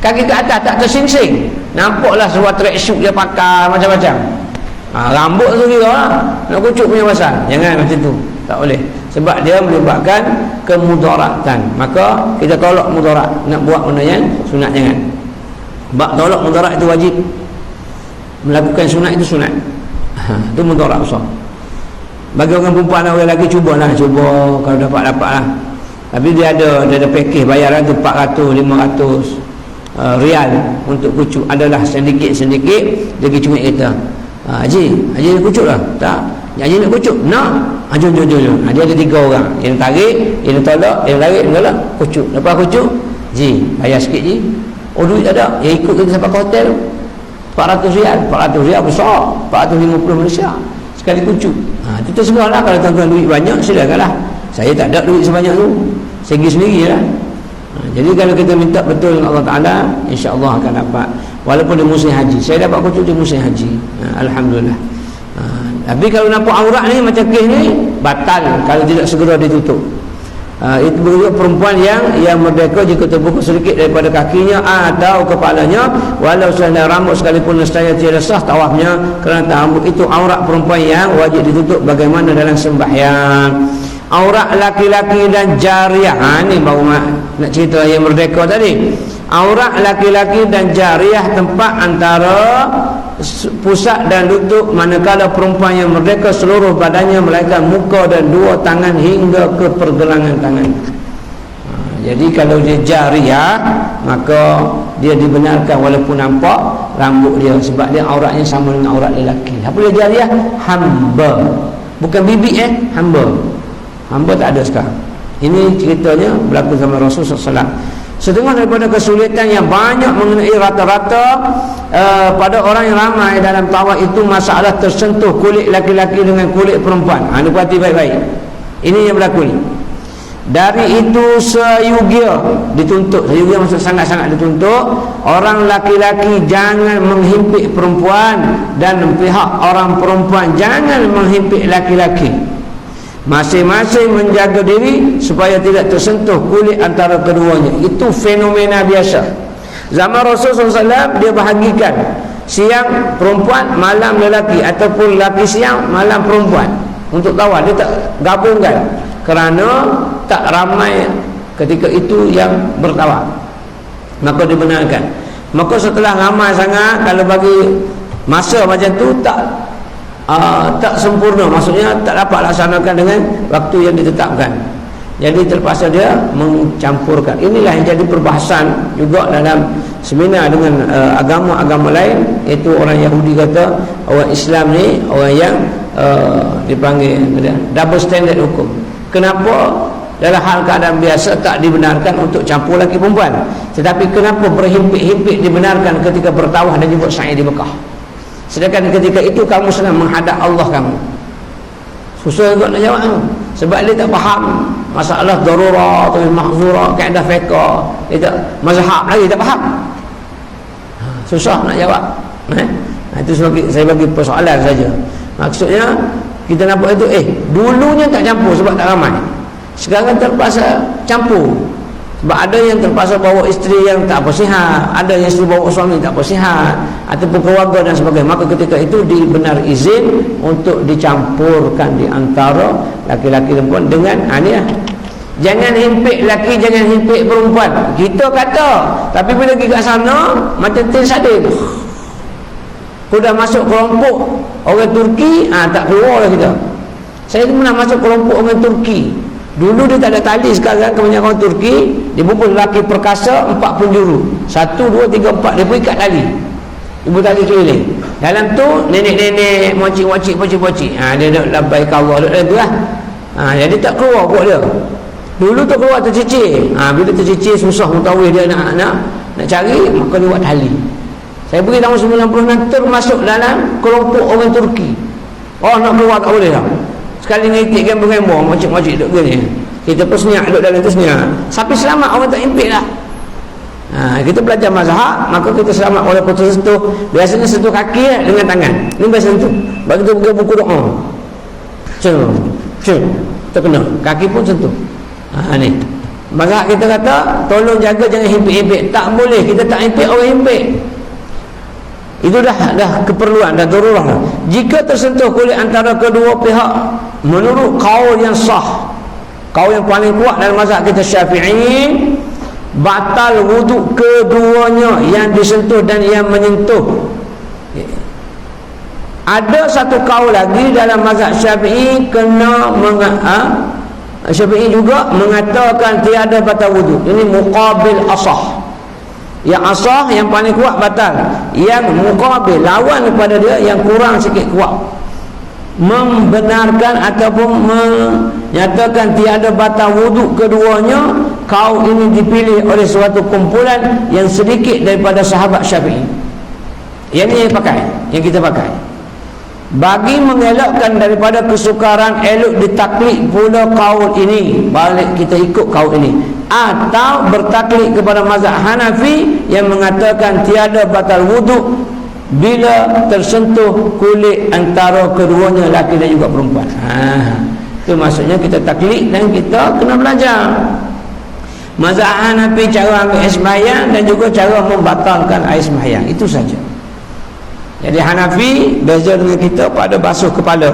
Kaki ke atas tak tersingsing. Nampaklah sebuah tracksuit dia pakai macam-macam. Rambut tu dia lah nak kucuk punya pasal. Jangan macam tu, tak boleh, sebab dia menyebabkan kemudaratan. Maka kita tolak mudarat, nak buat benda yang sunat jangan. Sebab tolak mudarat itu wajib, melakukan sunat itu sunat. Itu mudarat besar. Bagi orang perempuan dan orang lelaki, cuba kalau dapat lah. Tapi dia ada package bayaran tu 400 500 rial untuk kucuk. Adalah sedikit-sedikit dia pergi cumit kita. Haji nak kucuk lah? Tak. Haji nak kucuk? Nak? Jom. Dia ada 3 orang. Yang tarik, yang tolak, yang tarik, yang tolak, kucuk. Lepas kucuk, Ji, bayar sikit Ji. Oh, duit tak ada. Yang ikut kita sampai ke hotel 400 rial besar. 450 Malaysia sekali kucuk. Itu terserah lah. Kalau tuan-tuan duit banyak, silakanlah. Saya tak ada duit sebanyak tu, saya pergi sendiri lah. Jadi kalau kita minta betul dengan Allah Ta'ala, insya-Allah akan dapat. Walaupun di musim haji, saya dapat kucuk di musim haji, alhamdulillah. Tapi kalau nampak aurat ni macam kes ni, batal kalau tidak segera ditutup. Itu berikut perempuan yang merdeka jika terbuka sedikit daripada kakinya atau kepalanya, walau selai rambut sekalipun nescaya tiada sah tawafnya, kerana rambut itu aurat perempuan yang wajib ditutup bagaimana dalam sembahyang. Aurat laki-laki dan jariah, ni baru nak cerita yang merdeka tadi. Aurat laki-laki dan jariah tempat antara pusat dan lutut, manakala perempuan yang merdeka seluruh badannya melainkan muka dan 2 tangan hingga ke pergelangan tangan. Jadi kalau dia jariah, maka dia dibenarkan walaupun nampak rambut dia, sebab dia auratnya sama dengan aurat lelaki. Apa dia jariah? Hamba, bukan bibi, hamba tak ada sekarang. Ini ceritanya berlaku zaman Rasulullah SAW. Setengah daripada kesulitan yang banyak mengenai rata-rata pada orang yang ramai dalam tawaf itu masalah tersentuh kulit laki-laki dengan kulit perempuan. Anda perhati baik-baik. Ini yang berlaku ni. Dari itu sayugia dituntut. Sayugia maksud sangat-sangat dituntut. Orang laki-laki jangan menghimpit perempuan, dan pihak orang perempuan jangan menghimpit laki-laki. Masing-masing menjaga diri supaya tidak tersentuh kulit antara keduanya. Itu fenomena biasa. Zaman Rasulullah SAW dia bahagikan siang perempuan, malam lelaki, ataupun lelaki siang, malam perempuan untuk tawaf. Dia tak gabungkan kerana tak ramai ketika itu yang bertawaf, maka dibenarkan. Maka setelah ramai sangat, kalau bagi masa macam tu tak sempurna, maksudnya tak dapat laksanakan dengan waktu yang ditetapkan. Jadi terpaksa dia mencampurkan. Inilah yang jadi perbahasan juga dalam seminar dengan agama-agama lain, iaitu orang Yahudi kata orang Islam ni orang yang dipanggil double standard hukum. Kenapa dalam hal keadaan biasa tak dibenarkan untuk campur lelaki perempuan, tetapi kenapa berhimpit-himpit dibenarkan ketika bertawaf dan jemput sa'i di Mekah? Sedangkan ketika itu kamu sedang menghadap Allah kamu. Susah juga nak jawab tu. Sebab dia tak faham masalah darurah atau mahzurah, kaedah fiqh, dia tak mazhab lagi, tak faham. Susah nak jawab. Itu saya bagi persoalan saja. Maksudnya kita nampak itu dulunya tak campur sebab tak ramai. Sekarang terpaksa campur. Sebab ada yang terpaksa bawa isteri yang tak bersihat, ada yang isteri bawa suami tak bersihat, ataupun keluarga dan sebagainya. Maka ketika itu dibenar izin untuk dicampurkan di antara laki-laki dan perempuan dengan jangan himpit laki, jangan himpit perempuan. Kita kata, tapi bila pergi kat sana macam tin sadin. Sudah masuk kelompok orang Turki, tak keluar lah kita. Saya pernah masuk kelompok orang Turki. Dulu dia tak ada tali, sekarang kebanyakan orang Turki dia pun lelaki perkasa 4 penjuru, 1, 2, 3, 4 dia pun ikat tali, ibu tali keliling. Dalam tu nenek-nenek, moncik-moncik, pocik-pocik, dia nak labbaik Allah dalam tu lah. Jadi tak keluar buat dia. Dulu tu keluar tercicir, bila tercicir susah mutawih dia nak cari, maka dia buat tali. Saya pergi tahun 96 termasuk dalam kelompok orang Turki. Nak keluar tak boleh lah. Sekali ngitik gambar-gambar, macam-macam duduk gini. Kita pun senyap duduk dalam tu senyap. Tapi selamat, orang tak impit lah. Kita belajar mazhab, maka kita selamat walaupun tersentuh. Biasanya sentuh kaki dengan tangan. Ini biasa sentuh. Bagi tu buku doa. Terkena. Kaki pun sentuh. Ni mazhab kita kata tolong jaga jangan himpit-himpit. Tak boleh, kita tak himpit, orang himpit. Itu dah keperluan, dah darurah. Jika tersentuh kulit antara kedua pihak, menurut kaul yang sah, kaul yang paling kuat dalam mazhab kita Syafi'i, batal wuduk keduanya, yang disentuh dan yang menyentuh. Ada satu kaul lagi dalam mazhab Syafi'i, Syafi'i juga mengatakan tiada batal wuduk. Ini muqabil asah. Yang asah, yang paling kuat batal. Yang muqabil, lawan kepada dia, yang kurang sikit kuat, membenarkan ataupun menyatakan tiada batal wuduk keduanya. Kaul ini dipilih oleh suatu kumpulan yang sedikit daripada sahabat Syafi'i. Yang ini yang kita pakai. Bagi mengelakkan daripada kesukaran, elok ditaklid pula kaul ini. Balik kita ikut kaul ini, atau bertaklid kepada mazhab Hanafi yang mengatakan tiada batal wuduk bila tersentuh kulit antara keduanya, lelaki dan juga perempuan. Itu maksudnya kita taklid dan kita kena belajar mazhab Hanafi, cara ambil air sembahyang dan juga cara membatalkan air sembahyang. Itu saja. Jadi Hanafi beza dengan kita pada basuh kepala.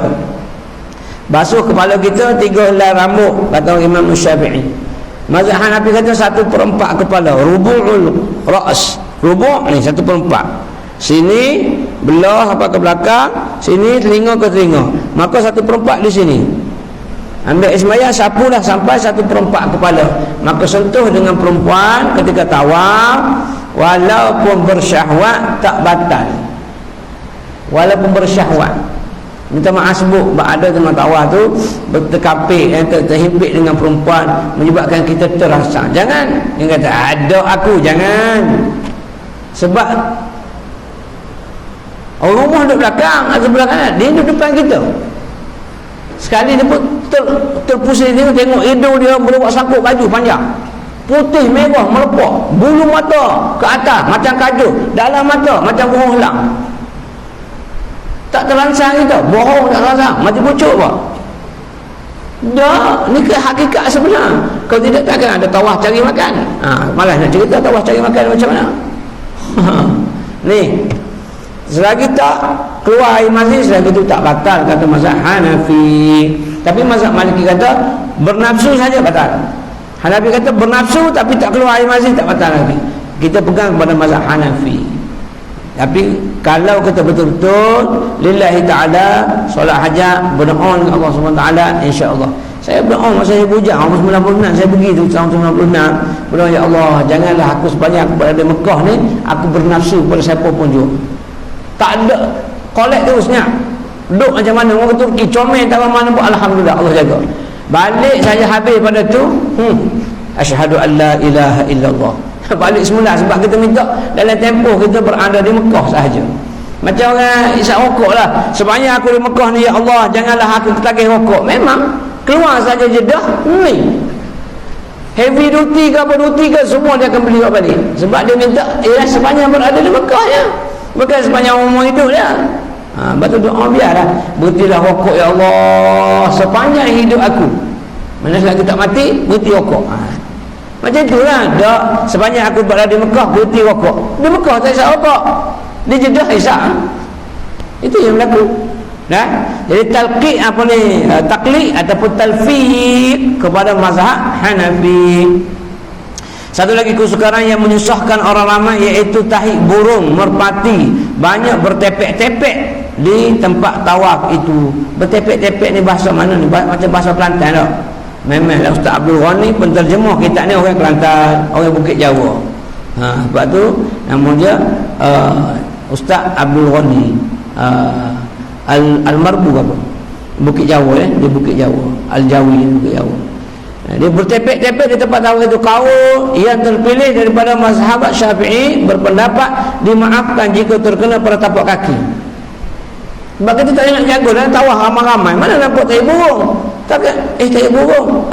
Basuh kepala kita 3 helai rambut, kata Imam Syafi'i. Mazhab Hanafi kata 1/4 kepala, rubu'ul ra's. Rubu' ni 1/4. Sini belah apa ke belakang, sini telinga ke telinga. Maka 1/4 di sini. Ambil ismaya, sapulah sampai 1/4 kepala. Maka sentuh dengan perempuan ketika tawaf, walaupun bersyahwat tak batal. Walaupun bersyahwat, minta maaf sebut ada teman tawaf tu berterkapit, terhimpit dengan perempuan, menyebabkan kita terasa. Jangan, dia kata ada aku, jangan. Sebab orang rumah duduk belakang atau sebelah kanan, dia duduk depan kita. Sekali dia pun terpusing, tengok hidung dia berbuat sakut baju panjang, putih merah melepok, bulu mata ke atas macam kajut, dalam mata macam burung helang. Tak terangsang kita, bohong tak terangsang, mati pucuk apa? Dah, ni ke hakikat sebenar. Kalau tidak, takkan ada tawaf cari makan. Malas nak cerita tawaf cari makan macam mana. Ni, selagi tak keluar air mazi, selagi itu tak batal, kata mazhab Hanafi. Tapi mazhab Maliki kata bernafsu saja batal. Hanafi kata bernafsu tapi tak keluar air mazi, tak batal lagi. Kita pegang kepada mazhab Hanafi. Tapi kalau kita betul-betul lillahi ta'ala solat hajat, berdoa dengan Allah SWT, insya-Allah. Saya berdoa masa saya bujang umur 96, saya pergi tu tahun 96, berdoa, ya Allah, janganlah aku sepanjang aku berada di Mekah ni aku bernafsu pada siapa pun juga. Tak ada, kolek terusnya. Duduk macam mana orang Turki comel tak mana pun, alhamdulillah Allah jaga. Balik saya habis pada tu, asyhadu an la ilaha illallah. Balik semula, sebab kita minta dalam tempoh kita berada di Mekah sahaja. Macam orang isap rokok lah, sepanjang aku di Mekah ni, ya Allah, janganlah aku ketagih rokok. Memang keluar saja Jeddah ni, heavy duty ke apa duty ke, semua dia akan beli balik. Sebab dia minta sepanjang berada di Mekah ya, bukan sepanjang umur hidup dia. Betul doa, biarlah berhentilah rokok ya Allah sepanjang hidup aku. Mana selagi tak mati berhenti rokok. Macam itulah. Tak, sepanjang aku berada di Mekah berhenti rokok. Di Mekah tak isap rokok, di Jeddah isap. Itu yang berlaku. Jadi talqid apa ni, taklid ataupun talfiq kepada mazhab Hanafi. Satu lagi kesukaran yang menyusahkan orang ramai, iaitu tahi burung merpati banyak bertepek-tepek di tempat tawaf itu. Bertepek-tepek ni bahasa mana ni? Macam bahasa Kelantan tak? Memanglah Ustaz Abdul Ghani penterjemah kitab ni orang Kelantan, orang Bukit Jawa. Sebab tu nama dia Ustaz Abdul Ghani Al-Marbu apa? Bukit Jawa dia Bukit Jawa, Al-Jawi Bukit Jawa. Dia bertepek-tepek di tempat tawaf itu. Kaul yang terpilih daripada mazhab Syafi'i berpendapat dimaafkan jika terkena pada tapak kaki. Sebab kita tak nak jaga dalam tawaf ramai-ramai, mana nampak tai burung. Takkan tai burung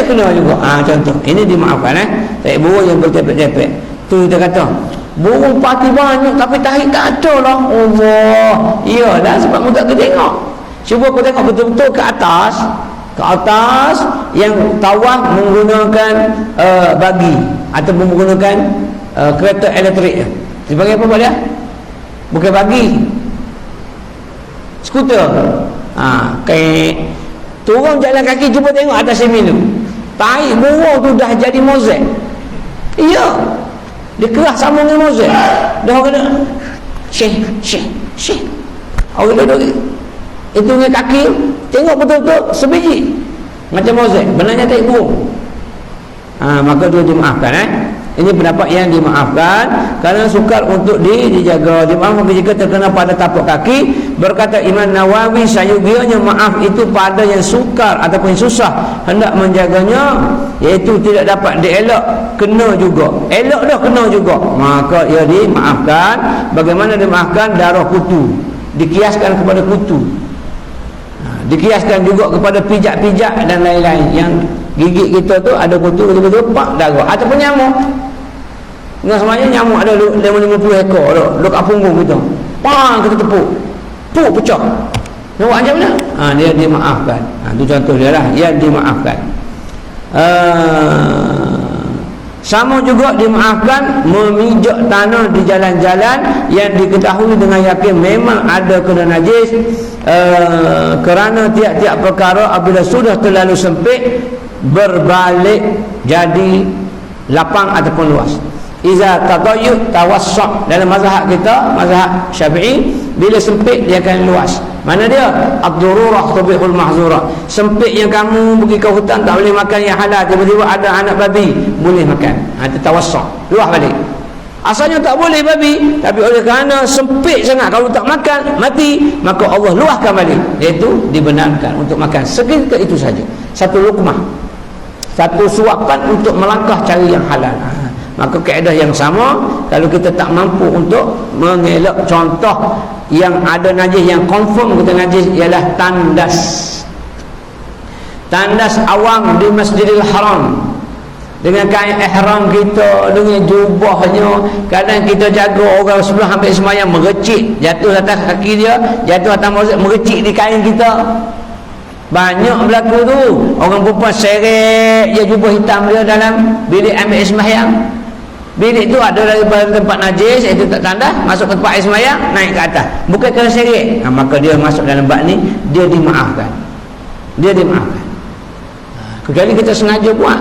kena juga. Contoh ini dimaafkan tai burung yang bertepek-tepek tu. Kita kata burung pati banyak tapi tahi tak ada lah. Allah, iyalah sebab mu tak tengok. Cuba kau tengok betul-betul ke atas yang tawaf menggunakan bagi ataupun menggunakan kereta elektrik. Dipanggil apa dia? Bukan bagi, skuter. Turun jalan kaki, cuba tengok atas semi tu, tahi burung tu dah jadi mozaik. Iya, dia kerah sama dengan mozaik. Dah orang kena syekh orang duduk itu dengan kaki, tengok betul-betul sebiji macam mozaik, benarnya tak burung. Maka dia dimaafkan. Ini pendapat yang dimaafkan kerana sukar untuk dijaga. Dimaafkan jika terkena pada tapak kaki. Berkata Imam Nawawi, sayugianya maaf itu pada yang sukar ataupun susah hendak menjaganya, iaitu tidak dapat dielak, kena juga. Elak dah kena juga, maka ia dimaafkan. Bagaimana dimaafkan? Darah kutu dikiaskan kepada kutu, dikiaskan juga kepada pijak-pijak dan lain-lain. Yang gigit kita tu ada kutu, betul-betul pak darah. Ataupun nyamuk. Dengan semuanya nyamuk ada 50 ekor duk kat punggung kita. Pang kita tepuk. Puk pecah. Nampak macam mana? Dia dimaafkan. Itu contoh dia lah yang dimaafkan. Sama juga dimaafkan memijak tanah di jalan-jalan yang diketahui dengan yakin memang ada kena najis, kerana tiap-tiap perkara apabila sudah terlalu sempit berbalik jadi lapang ataupun luas. Iza tatayyub tawassak, dalam mazhab kita, mazhab Syafi'i, bila sempit dia akan luas. Mana dia? Ad-dururah tubihul mahzurah. Sempit yang kamu pergi ke hutan tak boleh makan yang halal, tiba-tiba ada anak babi boleh makan. Itu tawassak, luas balik. Asalnya tak boleh babi, tapi oleh kerana sempit sangat, kalau tak makan mati, maka Allah luahkan balik, iaitu dibenarkan untuk makan. Seketika itu saja, satu lukmah, satu suapan untuk melangkah cari yang halal. Maka kaedah yang sama, kalau kita tak mampu untuk mengelak contoh yang ada najis, yang confirm kita najis, ialah tandas. Tandas awam di Masjidil Haram dengan kain ihram kita, dengan jubahnya. Kadang kita jaga orang sebelah ambil semayang merecik, jatuh atas kaki dia, jatuh atas mazhab, merecik di kain kita. Banyak berlaku tu. Orang perempuan seret je jubah hitam dia dalam bilik ambil semayang. Bilik tu ada daripada tempat najis, itu tak tandas, masuk ke tempat air semayang, naik ke atas, bukan kerana seret. Maka dia masuk dalam bab ni, dia dimaafkan. Dia dimaafkan. Kecuali kita sengaja buat,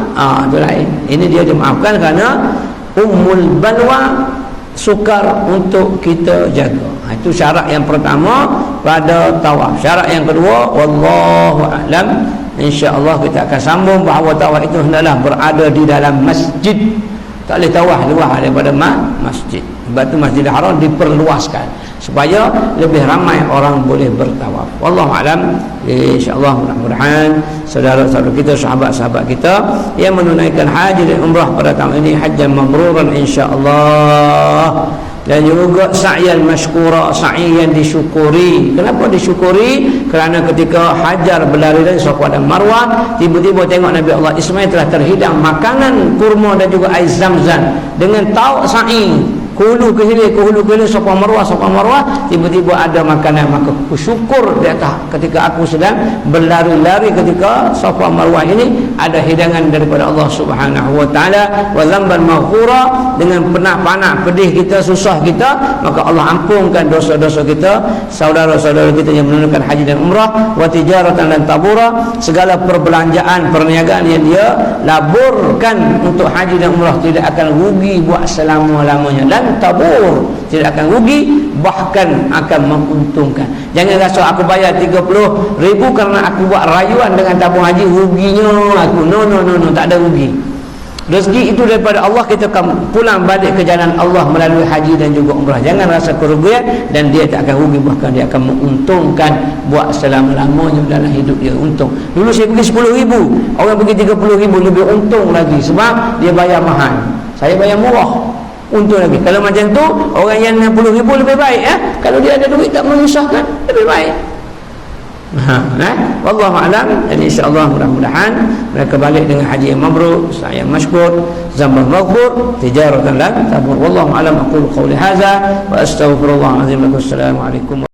itu lain. Ini dia dimaafkan kerana ummul balwa, sukar untuk kita jaga. Itu syarat yang pertama pada tawaf. Syarat yang kedua, wallahu a'lam, insya-Allah kita akan sambung bahawa tawaf itu hendaklah berada di dalam masjid. Tak boleh tawaf luar daripada masjid. Sebab itu Masjidil Haram diperluaskan supaya lebih ramai orang boleh bertawaf. Wallahu a'lam. Insya-Allah, mudah-mudahan saudara-saudara kita, sahabat-sahabat kita yang menunaikan haji dan umrah pada tahun ini hajjan mabruran insya-Allah. Dan juga sa'yan masykura, sa'i yang disyukuri. Kenapa disyukuri? Kerana ketika Hajar berlari dari Safa dan Marwah, tiba-tiba tengok Nabi Allah Ismail telah terhidang makanan kurma dan juga air Zam-Zam dengan tauk sa'i, hulu ke hilir, Safa Marwah, tiba-tiba ada makanan. Maka aku syukur di atas ketika aku sedang berlari-lari ketika Safa Marwah ini ada hidangan daripada Allah Subhanahu wa taala. Wa dzamban maghfura, dengan penat-panat pedih kita, susah kita, maka Allah ampunkan dosa-dosa kita. Saudara-saudara kita yang menunaikan haji dan umrah, wa tijaratan dan tabura, segala perbelanjaan, perniagaan yang dia laburkan untuk haji dan umrah tidak akan rugi buat selama-lamanya, dan tabur, tidak akan rugi, bahkan akan menguntungkan. Jangan rasa aku bayar 30,000 kerana aku buat rayuan dengan tabung haji, ruginya aku. No, tak ada rugi. Rezeki itu daripada Allah, kita akan pulang balik ke jalan Allah melalui haji dan juga umrah. Jangan rasa kerugian, dan dia tak akan rugi, bahkan dia akan menguntungkan buat selama-lamanya dalam hidup dia. Untung. Dulu saya pergi 10,000, orang pergi 30,000, lebih untung lagi sebab dia bayar mahal, saya bayar murah, untung lagi. Kalau macam tu, orang yang 60,000 lebih baik. Kalau dia ada duit tak menyusahkan, lebih baik. Wallahu a'lam. Dan insya-Allah mudah-mudahan mereka balik dengan haji yang mabrur, sa'i yang masykur, zaman maghfur, tijaratan lan tabur. Wallahu a'lam. Aqulu qawli hadza wa astaghfirullah azim lakum. Assalamualaikum.